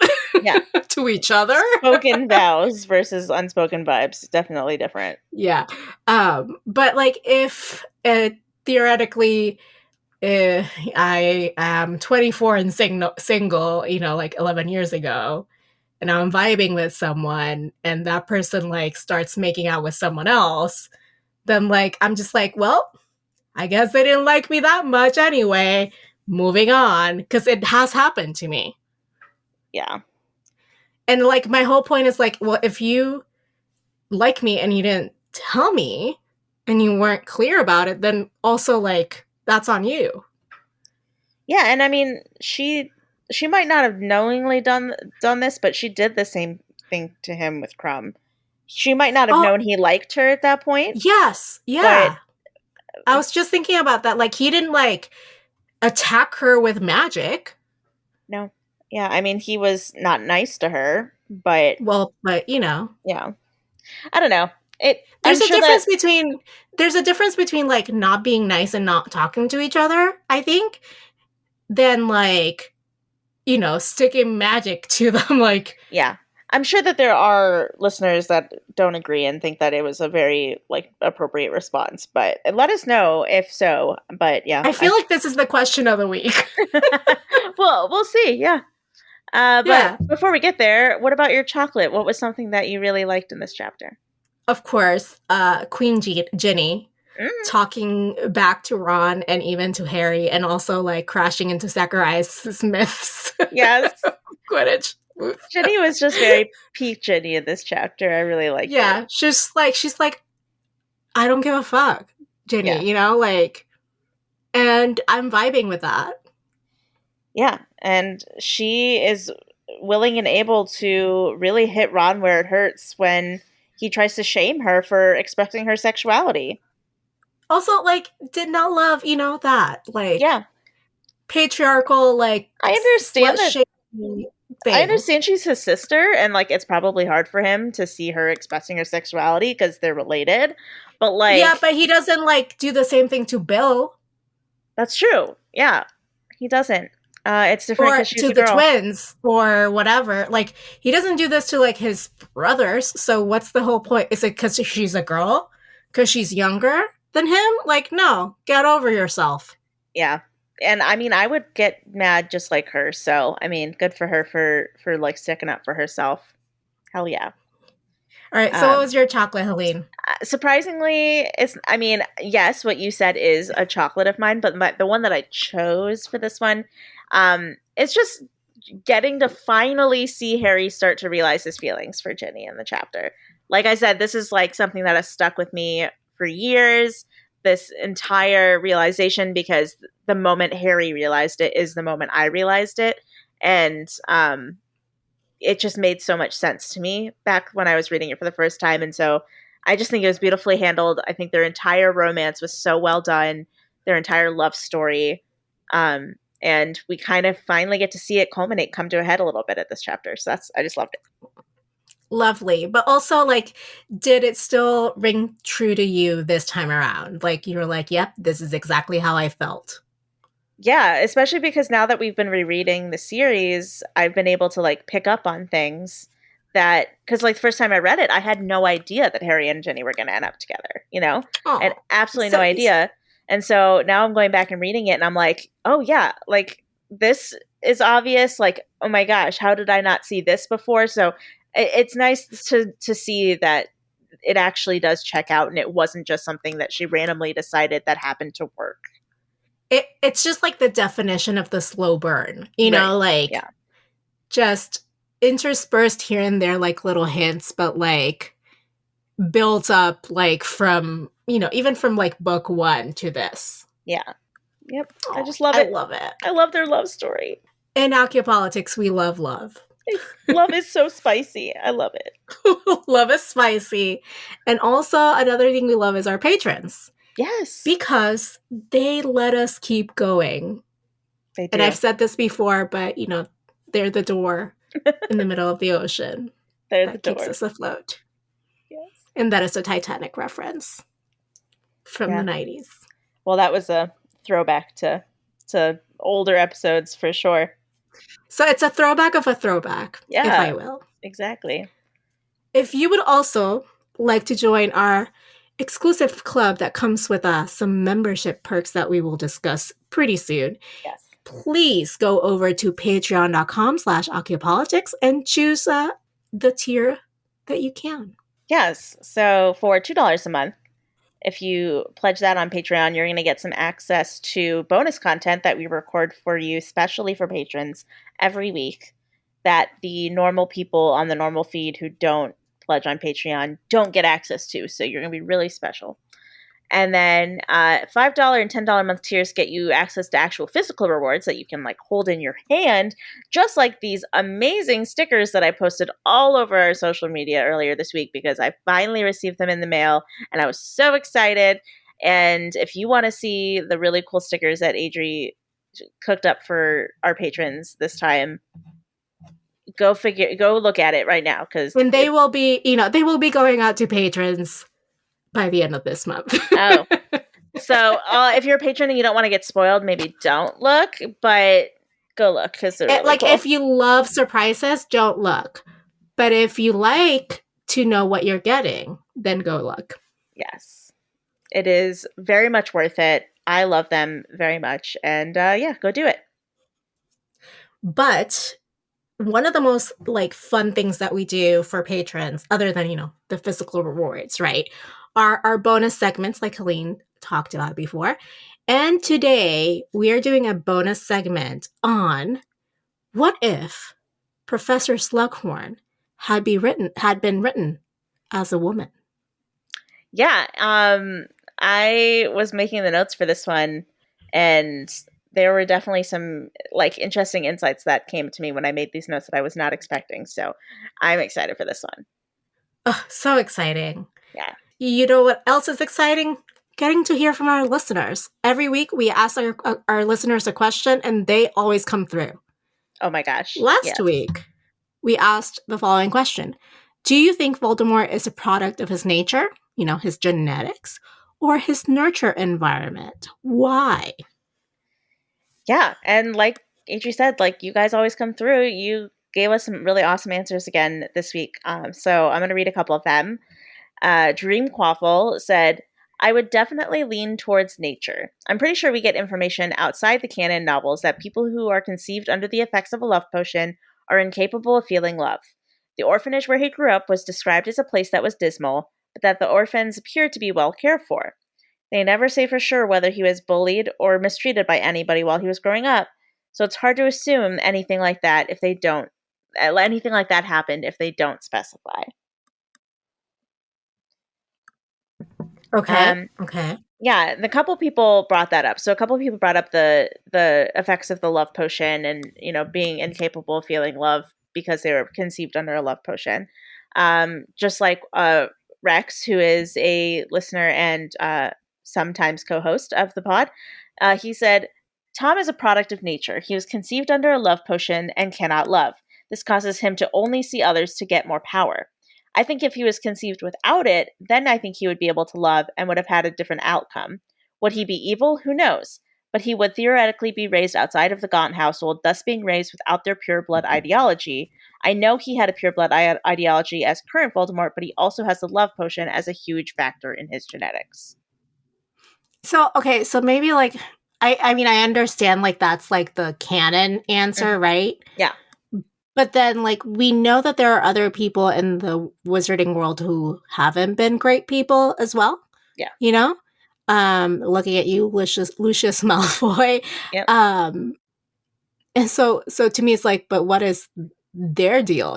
to each other. Spoken vows versus unspoken vibes. Definitely different. Yeah. But, like, if theoretically I am 24 and single, you know, like 11 years ago, and I'm vibing with someone and that person, like, starts making out with someone else, then, like, I'm just like, well, I guess they didn't like me that much anyway. Moving on, because it has happened to me. Yeah. And, like, my whole point is, like, well, if you like me and you didn't tell me, and you weren't clear about it, then also, like, that's on you. Yeah, and I mean, she might not have knowingly done this, but she did the same thing to him with Crumb. She might not have Oh, known he liked her at that point, yes. but Yeah. I was just thinking about that. Like, he didn't, like, attack her with magic. no. Yeah, I mean, he was not nice to her, but Well, but, you know. yeah. I don't know. I'm There's a sure that difference between like not being nice and not talking to each other, I think, than like, you know, sticking magic to them. Like, yeah. I'm sure that there are listeners that don't agree and think that it was a very like appropriate response, but let us know if so. But yeah, I feel like this is the question of the week. well, we'll see. Yeah. Yeah, But before we get there, what about your chocolate? What was something that you really liked in this chapter? of course, Queen Ginny Mm, talking back to Ron and even to Harry, and also like crashing into Zacharias' myths. yes. Quidditch. Ginny was just very peak Ginny in this chapter. I really liked it. Yeah, she's like, I don't give a fuck, Yeah. Ginny, you know, like, and I'm vibing with that. Yeah. And she is willing and able to really hit Ron where it hurts when he tries to shame her for expressing her sexuality. Also, like, did not love, you know, that, like, Yeah. patriarchal, like, I understand slut that. shaming I thing. understand she's his sister, and like it's probably hard for him to see her expressing her sexuality because they're related. But Yeah, like, but he doesn't, like, do the same thing to Bill that's true. Yeah, he doesn't. It's different or because she's to a the girl. twins or whatever. Like, he doesn't do this to, like, his brothers. So what's the whole point? Is it because she's a girl? Because she's younger than him? Like, no, get over yourself. Yeah, and I mean, I would get mad just like her. So I mean, good for her for like sticking up for herself. Hell yeah. All right, so what Um, was your chocolate, Helene? surprisingly, it's. I mean, yes, what you said is a chocolate of mine, but the one that I chose for this one, it's just getting to finally see Harry start to realize his feelings for Ginny in the chapter. Like I said, this is like something that has stuck with me for years. This entire realization, because the moment Harry realized it is the moment I realized it, and it just made so much sense to me back when I was reading it for the first time. And so I just think it was beautifully handled. I think their entire romance was so well done, their entire love story. And we kind of finally get to see it culminate, come to a head a little bit at this chapter. So I just loved it. Lovely. But also, like, did it still ring true to you this time around? Like, you were like, yep, this is exactly how I felt. Yeah, especially because now that we've been rereading the series, I've been able to like pick up on things that, because like the first time I read it, I had no idea that Harry and Ginny were going to end up together. I had Oh, absolutely no so, idea. And so now I'm going back and reading it, and I'm like, oh yeah, like this is obvious. Like, oh my gosh, how did I not see this before? So it's nice to see that it actually does check out, and it wasn't just something that she randomly decided that happened to work. it's just like the definition of the slow burn, you Right. know, like Yeah. just interspersed here and there, like little hints, but like built up, like from, you know, even from like book one to this. Yeah. Yep. I Oh, just love I it. love it. I love their love story. In Archaeopolitics, we love love. Love is so spicy. I love it. Love is spicy. And also, another thing we love is our patrons Yes. because they let us keep going. They do. And I've said this before, but you know, they're the door in the middle of the ocean They're the that door. keeps us afloat. Yes. And that is a Titanic reference from the 90s. Well, that was a throwback to older episodes for sure. So it's a throwback of a throwback, Yeah. if I will. Exactly. If you would also like to join our exclusive club that comes with some membership perks that we will discuss pretty soon, Yes. please go over to patreon.com/Archaeopolitics and choose the tier that you can. Yes. So for $2 a month, if you pledge that on Patreon, you're going to get some access to bonus content that we record for you, especially for patrons, every week that the normal people on the normal feed who don't pledge on Patreon don't get access to. So you're going to be really special. And then $5 and $10 a month tiers get you access to actual physical rewards that you can like hold in your hand, just like these amazing stickers that I posted all over our social media earlier this week because I finally received them in the mail and I was so excited. And if you want to see the really cool stickers that Adri cooked up for our patrons this time, go look at it right now because And they will be, they will be going out to patrons by the end of this month. Oh. So if you're a patron and you don't want to get spoiled, maybe don't look, but go look because they're really cool. If you love surprises, don't look. But if you like to know what you're getting, then go look. Yes. It is very much worth it. I love them very much. And go do it. But one of the most like fun things that we do for patrons, other than, the physical rewards, right, are our bonus segments like Helene talked about before. And today we are doing a bonus segment on what if Professor Slughorn had been written as a woman. Yeah. I was making the notes for this one and there were definitely some like interesting insights that came to me when I made these notes that I was not expecting. So I'm excited for this one. Oh, so exciting. Yeah. You know what else is exciting? Getting to hear from our listeners. Every week we ask our listeners a question and they always come through. Oh my gosh. Last week, we asked the following question. Do you think Voldemort is a product of his nature, his genetics, or his nurture environment? Why? Yeah, and like Adri said, like you guys always come through. You gave us some really awesome answers again this week. So I'm going to read a couple of them. Dream Quaffle said, I would definitely lean towards nature. I'm pretty sure we get information outside the canon novels that people who are conceived under the effects of a love potion are incapable of feeling love. The orphanage where he grew up was described as a place that was dismal, but that the orphans appeared to be well cared for. They never say for sure whether he was bullied or mistreated by anybody while he was growing up, so it's hard to assume anything like that happened if they don't specify. Okay. Yeah, the couple people brought that up. So a couple people brought up the effects of the love potion and being incapable of feeling love because they were conceived under a love potion. Just like Rex, who is a listener and sometimes co-host of the pod, he said, Tom is a product of nature. He was conceived under a love potion and cannot love. This causes him to only see others to get more power. I think if he was conceived without it, then I think he would be able to love and would have had a different outcome. Would he be evil? Who knows? But he would theoretically be raised outside of the Gaunt household, thus being raised without their pure blood ideology. I know he had a pure blood ideology as current Voldemort, but he also has the love potion as a huge factor in his genetics. So maybe like, I mean, I understand like that's like the canon answer, right? Yeah. But then like we know that there are other people in the wizarding world who haven't been great people as well. Yeah. Looking at you, Lucius Malfoy. Yep. And so to me it's like, but what is their deal,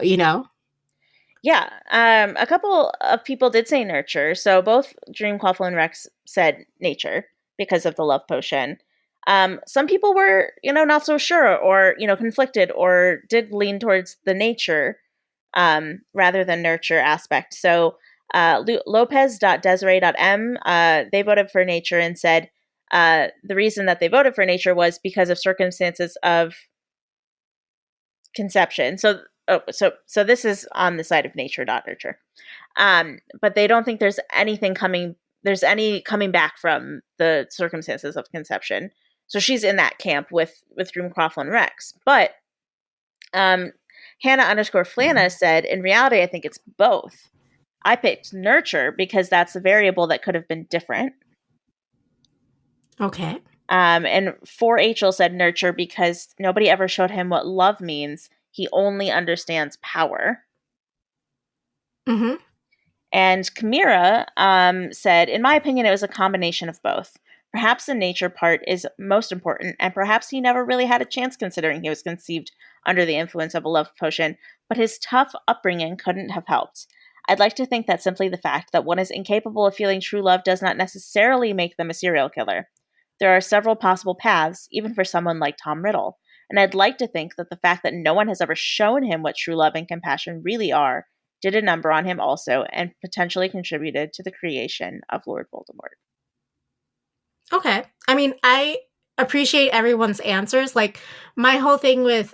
Yeah, a couple of people did say nurture. So both Dream Quaffle and Rex said nature because of the love potion. Some people were, not so sure or, conflicted or did lean towards the nature rather than nurture aspect. So Lopez.Desiree.M, they voted for nature and said the reason that they voted for nature was because of circumstances of conception. So this is on the side of nature, not nurture. But they don't think there's any coming back from the circumstances of conception. So she's in that camp with Dream Quaffle and Rex. But Hannah_Flana said, in reality, I think it's both. I picked nurture because that's a variable that could have been different. Okay. And 4HL said nurture because nobody ever showed him what love means. He only understands power. Mm-hmm. And Kamira said, in my opinion, it was a combination of both. Perhaps the nature part is most important, and perhaps he never really had a chance considering he was conceived under the influence of a love potion, but his tough upbringing couldn't have helped. I'd like to think that simply the fact that one is incapable of feeling true love does not necessarily make them a serial killer. There are several possible paths, even for someone like Tom Riddle, and I'd like to think that the fact that no one has ever shown him what true love and compassion really are did a number on him also, and potentially contributed to the creation of Lord Voldemort. Okay. I mean, I appreciate everyone's answers. Like, my whole thing with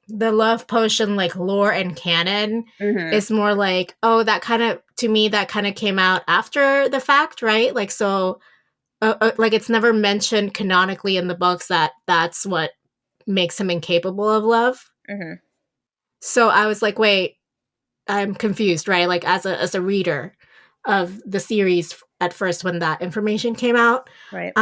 the love potion, like, lore and canon is more like, oh, that kind of, to me, that kind of came out after the fact, right? Like, so, like, it's never mentioned canonically in the books that that's what makes him incapable of love. So I was like, wait, I'm confused, right? Like, as a reader of the series at first when that information came out. Right.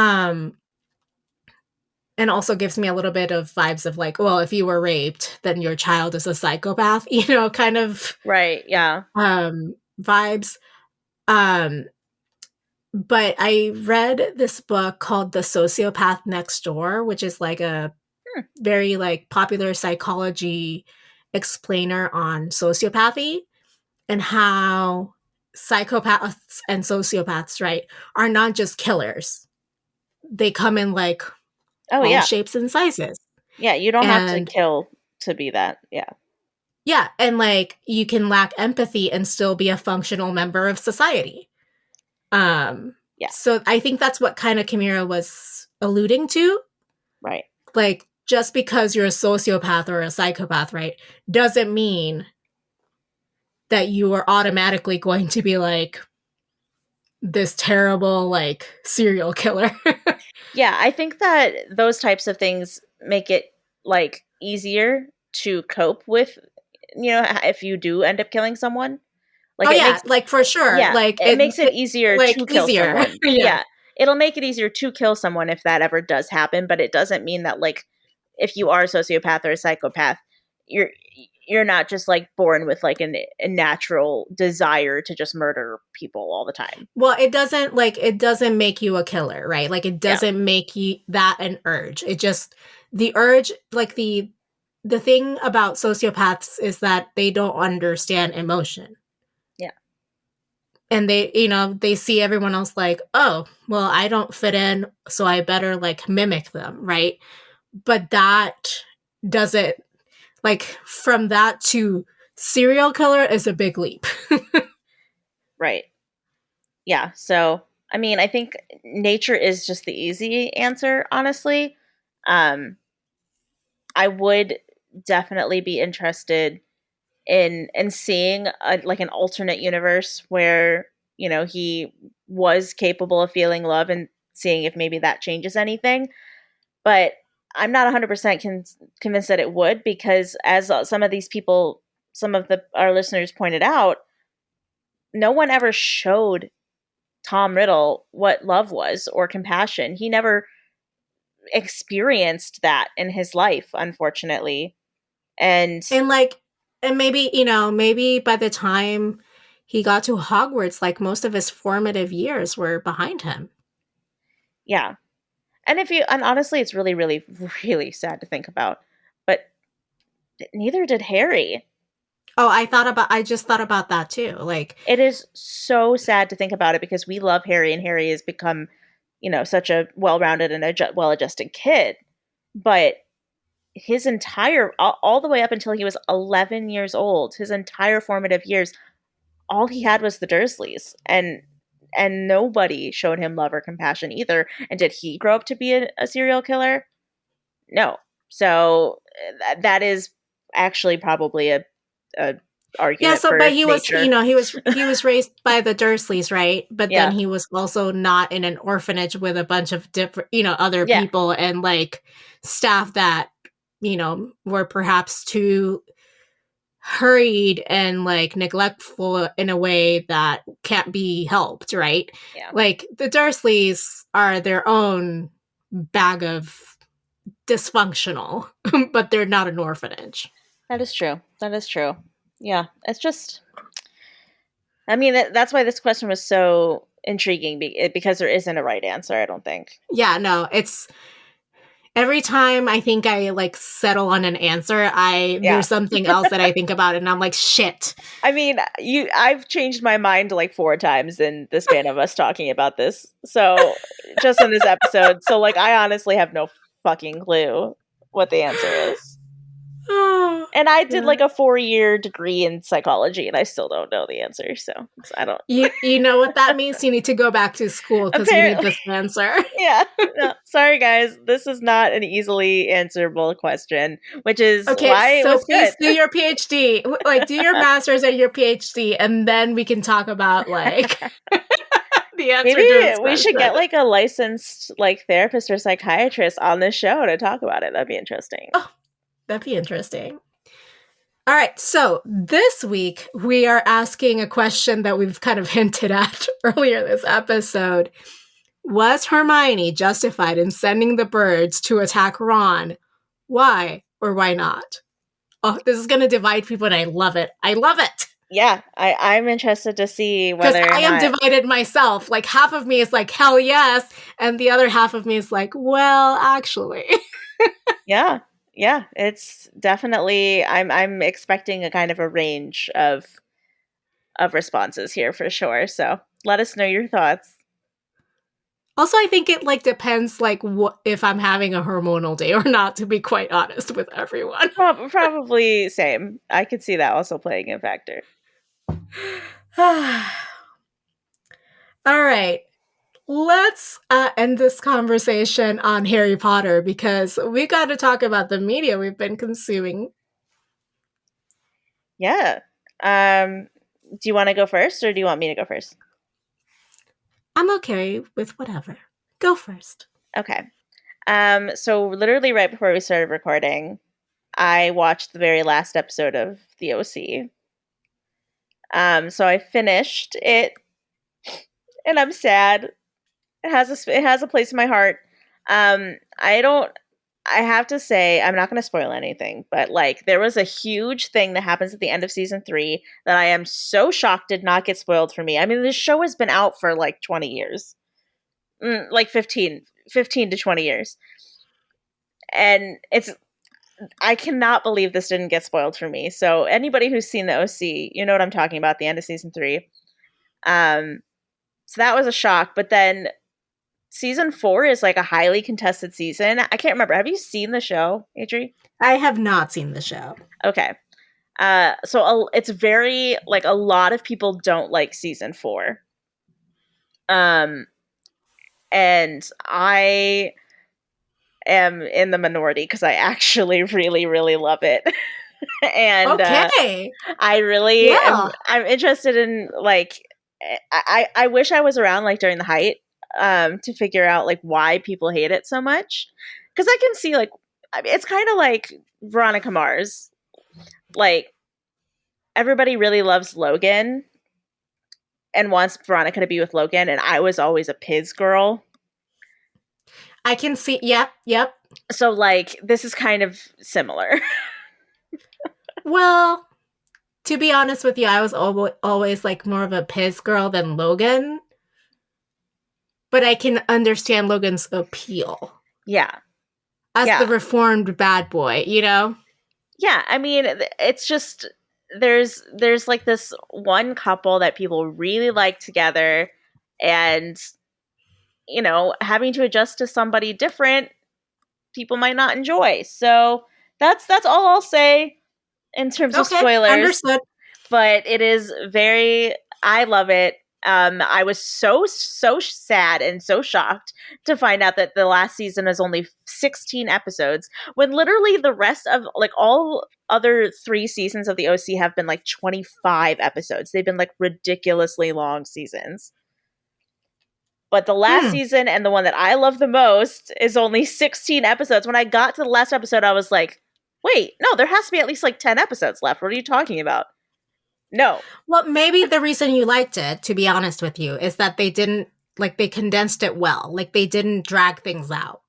And also gives me a little bit of vibes of like, well, if you were raped, then your child is a psychopath, you know, kind of Right, yeah. Vibes. But I read this book called The Sociopath Next Door, which is like a very like popular psychology explainer on sociopathy and how psychopaths and sociopaths, right, are not just killers. They come in like all shapes and sizes. Yeah, you don't have to kill to be that. Yeah. Yeah, and like you can lack empathy and still be a functional member of society. Yeah. So I think that's what kind of Kimira was alluding to. Right. Like, just because you're a sociopath or a psychopath, right, doesn't mean that you are automatically going to be like this terrible, like, serial killer. Yeah, I think that those types of things make it like easier to cope with, you know, if you do end up killing someone. Like, oh, yeah, like, for sure. Yeah, like it makes it easier like, to kill someone. Yeah. It'll make it easier to kill someone if that ever does happen, but it doesn't mean that, like, if you are a sociopath or a psychopath, you're not just like born with like a natural desire to just murder people all the time. Well, it doesn't make you a killer, right? Like, it doesn't make you that an urge. It just, the urge, like, the thing about sociopaths is that they don't understand emotion. Yeah. And they, you know, they see everyone else like, oh, well, I don't fit in, so I better like mimic them, right? But that doesn't, like, from that to serial killer is a big leap. Right. Yeah. So, I mean, I think nature is just the easy answer, honestly. I would definitely be interested in seeing like an alternate universe where, you know, he was capable of feeling love and seeing if maybe that changes anything. But I'm not 100% convinced that it would, because as some of these people, some of our listeners pointed out, no one ever showed Tom Riddle what love was or compassion. He never experienced that in his life, unfortunately. And like, and maybe, you know, maybe by the time he got to Hogwarts, like, most of his formative years were behind him. Yeah. And honestly, it's really, really, really sad to think about. But neither did Harry. Oh, I just thought about that too. Like, it is so sad to think about it, because we love Harry and Harry has become, you know, such a well-rounded and well-adjusted kid. But his entire, all the way up until he was 11 years old, his entire formative years, all he had was the Dursleys, and nobody showed him love or compassion either. And did he grow up to be a serial killer? No. So that is actually probably a argument. Yeah, so for but he nature. was, you know, he was raised by the Dursleys, right? But then he was also not in an orphanage with a bunch of different, you know, other people and like staff that, you know, were perhaps too hurried and like neglectful in a way that can't be helped, right? Yeah. Like, the Dursleys are their own bag of dysfunctional, but they're not an orphanage. That is true. Yeah, it's just, I mean, that's why this question was so intriguing, because there isn't a right answer, I don't think. Yeah, no, it's every time I think I like settle on an answer, there's something else that I think about and I'm like, shit. I mean, I've changed my mind like 4 times in the span of us talking about this. So just in this episode. So like I honestly have no fucking clue what the answer is. And I did like a 4-year degree in psychology and I still don't know the answer. So I don't. You know what that means? You need to go back to school because you need this answer. Yeah. No, sorry, guys. This is not an easily answerable question, which is why it was please good. do your PhD. Like, do your master's or your PhD, and then we can talk about, like, the answer Maybe to this we should question. get, like, a licensed, like, therapist or psychiatrist on this show to talk about it. That'd be interesting. Oh, that'd be interesting. All right, so this week we are asking a question that we've kind of hinted at earlier this episode. Was Hermione justified in sending the birds to attack Ron? Why or why not? Oh, this is going to divide people, and I love it. I love it. Yeah, I'm interested to see whether or not... I am divided myself. Like, half of me is like, hell yes, and the other half of me is like, well, actually. Yeah, it's definitely... I'm expecting a kind of a range of responses here for sure, so let us know your thoughts. Also, I think it like depends like what if I'm having a hormonal day or not, to be quite honest with everyone. Probably same. I could see that also playing a factor. All right. Let's end this conversation on Harry Potter because we got to talk about the media we've been consuming. Yeah. Do you want to go first or do you want me to go first? I'm okay with whatever. Go first. Okay. So literally right before we started recording, I watched the very last episode of the OC. So I finished it, and I'm sad. It has a place in my heart. I have to say, I'm not going to spoil anything, but like there was a huge thing that happens at the end of season 3 that I am so shocked did not get spoiled for me. I mean, this show has been out for like 20 years, like 15 to 20 years. And I cannot believe this didn't get spoiled for me. So anybody who's seen the OC, you know what I'm talking about, the end of season 3. So that was a shock. But then season 4 is like a highly contested season. I can't remember. Have you seen the show, Adri? I have not seen the show. Okay. So it's very, like, a lot of people don't like season 4. And I am in the minority because I actually really, really love it. And okay. I really I'm interested in, like, I wish I was around, like, during the height to figure out, like, why people hate it so much. Because I can see, like, I mean, it's kind of like Veronica Mars. Like, everybody really loves Logan and wants Veronica to be with Logan, and I was always a Piz girl. I can see, yep. So, like, this is kind of similar. Well, to be honest with you, I was always like more of a Piz girl than Logan. But I can understand Logan's appeal. Yeah. As the reformed bad boy, you know? Yeah, I mean, it's just, there's like this one couple that people really like together, and, you know, having to adjust to somebody different, people might not enjoy. So that's all I'll say in terms of spoilers. Understood. But it is I love it. I was so sad and so shocked to find out that the last season is only 16 episodes, when literally the rest of, like, all other 3 seasons of the OC have been like 25 episodes. They've been like ridiculously long seasons. But the last season, and the one that I love the most, is only 16 episodes. When I got to the last episode, I was like, wait, no, there has to be at least like 10 episodes left. What are you talking about? No. Well, maybe the reason you liked it, to be honest with you, is that they condensed it well. Like, they didn't drag things out.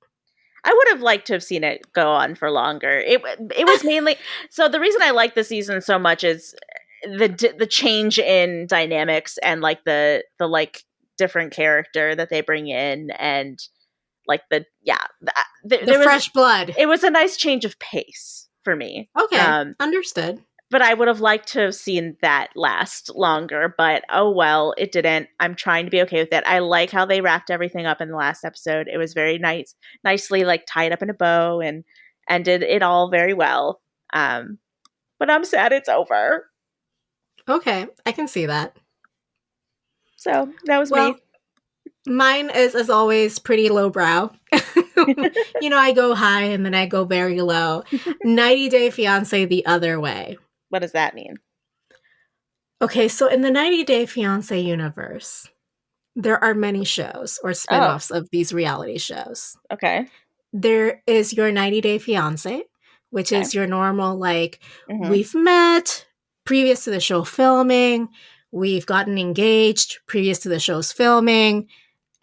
I would have liked to have seen it go on for longer. It was mainly... So the reason I like the season so much is the change in dynamics and, like, the like, different character that they bring in, and The fresh blood. It was a nice change of pace for me. Okay, understood. But I would have liked to have seen that last longer, but oh well, it didn't. I'm trying to be okay with it. I like how they wrapped everything up in the last episode. It was very nicely like tied up in a bow and ended it all very well. But I'm sad it's over. Okay, I can see that. So that was me. Mine is, as always, pretty lowbrow. I go high and then I go very low. 90 Day Fiancé the other way. What does that mean? Okay, so in the 90 Day Fiancé universe, there are many shows or spin-offs of these reality shows. Okay. There is your 90 Day Fiancé, which is your normal, we've met previous to the show filming, we've gotten engaged previous to the show's filming,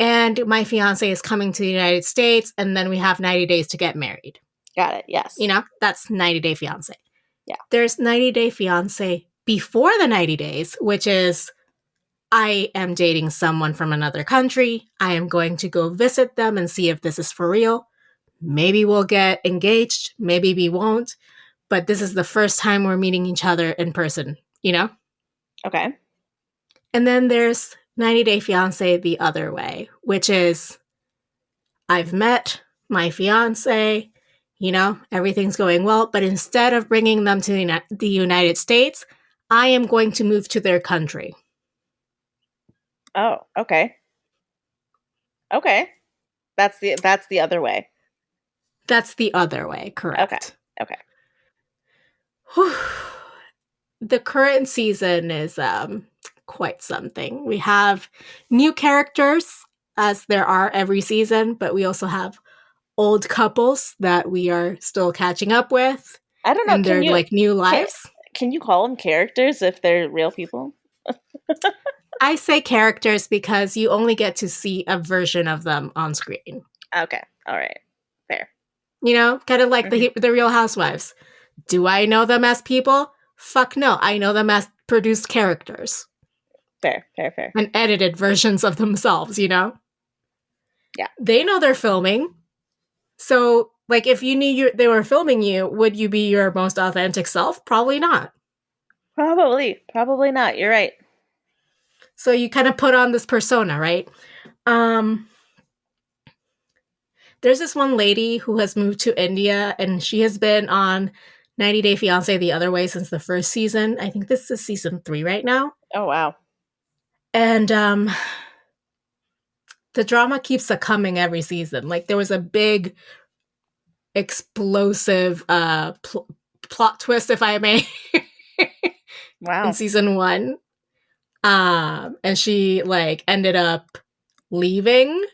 and my fiancé is coming to the United States, and then we have 90 days to get married. Got it, yes. That's 90 Day Fiancé. Yeah. There's 90 Day Fiancé before the 90 days, which is I am dating someone from another country. I am going to go visit them and see if this is for real. Maybe we'll get engaged. Maybe we won't. But this is the first time we're meeting each other in person, Okay. And then there's 90 Day Fiancé the other way, which is I've met my fiancé, everything's going well, but instead of bringing them to the United States, I am going to move to their country. Oh, okay. Okay. That's the other way. That's the other way, correct. Okay. The current season is quite something. We have new characters, as there are every season, but we also have old couples that we are still catching up with. I don't know. And they're new lives. Can you call them characters if they're real people? I say characters because you only get to see a version of them on screen. Okay. All right. Fair. Kind of like the Real Housewives. Do I know them as people? Fuck no. I know them as produced characters. Fair. And edited versions of themselves, Yeah. They know they're filming. So, if you knew they were filming you, would you be your most authentic self? Probably not. Probably not. You're right. So you kind of put on this persona, right? There's this one lady who has moved to India, and she has been on 90 Day Fiancé the other way since the first season. I think this is season 3 right now. Oh, wow. And the drama keeps coming every season. There was a big, explosive plot twist, if I may. Wow. In season 1. And she ended up leaving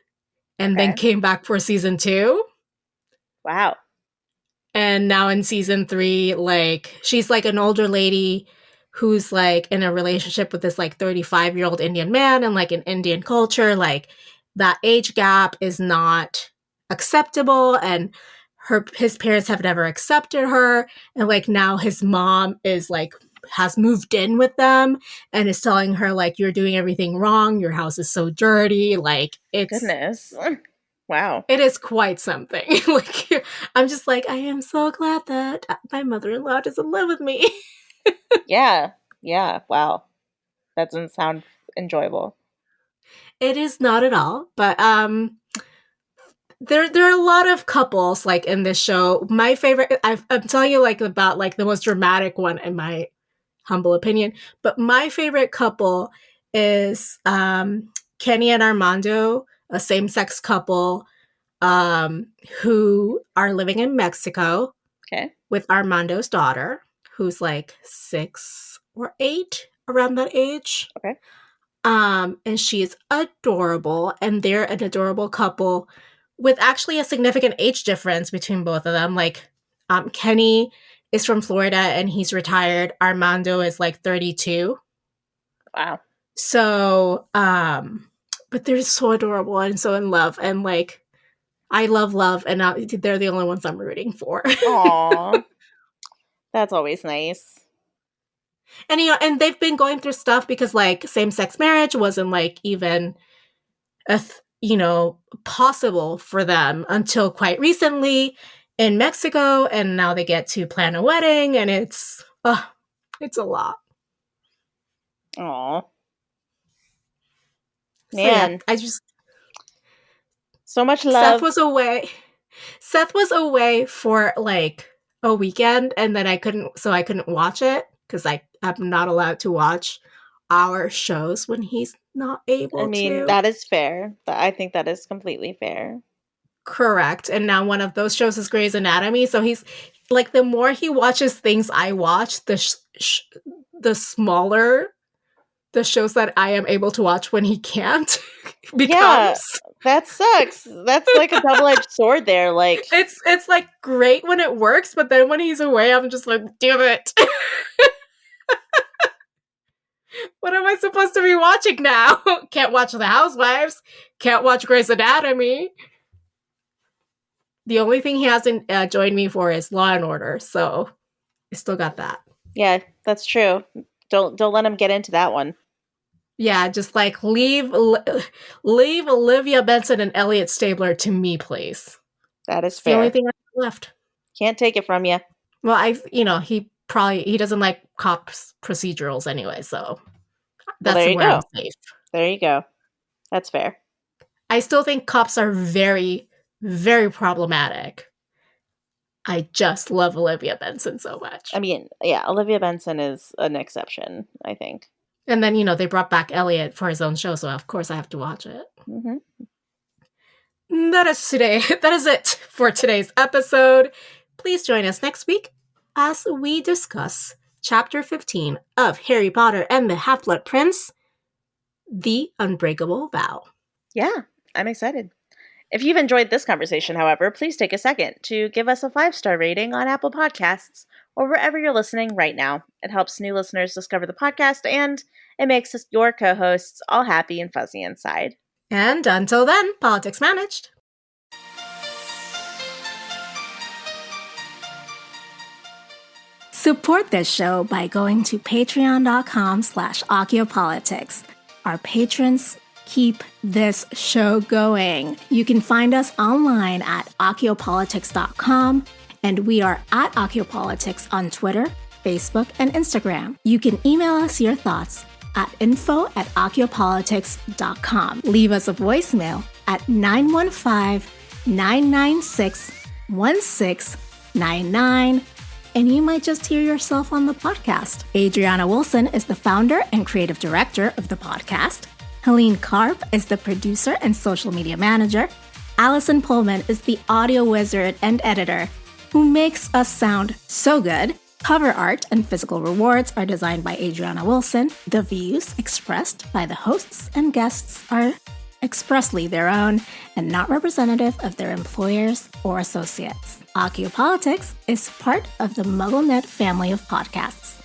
and then came back for season 2. Wow. And now in season 3, she's an older lady who's in a relationship with this 35-year-old Indian man, and in Indian culture, that age gap is not acceptable, and his parents have never accepted her, and now his mom is has moved in with them and is telling her you're doing everything wrong, your house is so dirty, it's goodness. Wow. It is quite something. I'm just I am so glad that my mother-in-law doesn't live with me. Yeah. Wow. That doesn't sound enjoyable. It is not at all, but there are a lot of couples in this show. My favorite, I'm telling you about the most dramatic one in my humble opinion, but my favorite couple is Kenny and Armando, a same-sex couple who are living in Mexico with Armando's daughter, who's 6 or 8, around that age. Okay. And she is adorable, and they're an adorable couple with actually a significant age difference between both of them. Kenny is from Florida and he's retired. Armando is 32. Wow. So, but they're so adorable and so in love, and I love, and they're the only ones I'm rooting for. Aww. That's always nice. And and they've been going through stuff because same-sex marriage wasn't even possible for them until quite recently in Mexico, and now they get to plan a wedding, and it's a lot. Aw. So yeah, Man. I just So much love. Seth was away for like a weekend, and then I couldn't watch it because I'm not allowed to watch our shows when he's not able I mean, to. that is fair. I think that is completely fair. Correct. And now one of those shows is Grey's Anatomy. So he's like, the more he watches things I watch, the smaller the shows that I am able to watch when he can't becomes. Yeah, that sucks. That's like a double-edged sword there. Like, it's like great when it works, but then when he's away, I'm just like, damn it. What am I supposed to be watching now? Can't watch The Housewives. Can't watch Grey's Anatomy. The only thing he hasn't joined me for is Law and Order, so I still got that. Yeah, that's true. Don't let him get into that one. Yeah, just like leave Olivia Benson and Elliot Stabler to me, please. That is It's fair. the only thing I have left. Can't take it from you. Well, he doesn't like cops procedurals anyway, so that's where I'm safe. There you go. That's fair. I still think cops are very, very problematic. I just love Olivia Benson so much. I mean, yeah, Olivia Benson is an exception, I think. And then, they brought back Elliot for his own show, so of course I have to watch it. Mm-hmm. That is it for today's episode. Please join us next week as we discuss Chapter 15 of Harry Potter and the Half-Blood Prince, The Unbreakable Vow. Yeah, I'm excited. If you've enjoyed this conversation, however, please take a second to give us a 5-star rating on Apple Podcasts or wherever you're listening right now. It helps new listeners discover the podcast, and it makes us, your co-hosts, all happy and fuzzy inside. And until then, politics managed. Support this show by going to patreon.com/occhiopolitics. Our patrons keep this show going. You can find us online at occhiopolitics.com, and we are at Occhiopolitics on Twitter, Facebook, and Instagram. You can email us your thoughts at info@occhiopolitics.com. Leave us a voicemail at 915-996-1699, and you might just hear yourself on the podcast. Adriana Wilson is the founder and creative director of the podcast. Helene Karp is the producer and social media manager. Allison Pullman is the audio wizard and editor who makes us sound so good. Cover art and physical rewards are designed by Adriana Wilson. The views expressed by the hosts and guests are expressly their own and not representative of their employers or associates. Occiopolitics is part of the MuggleNet family of podcasts.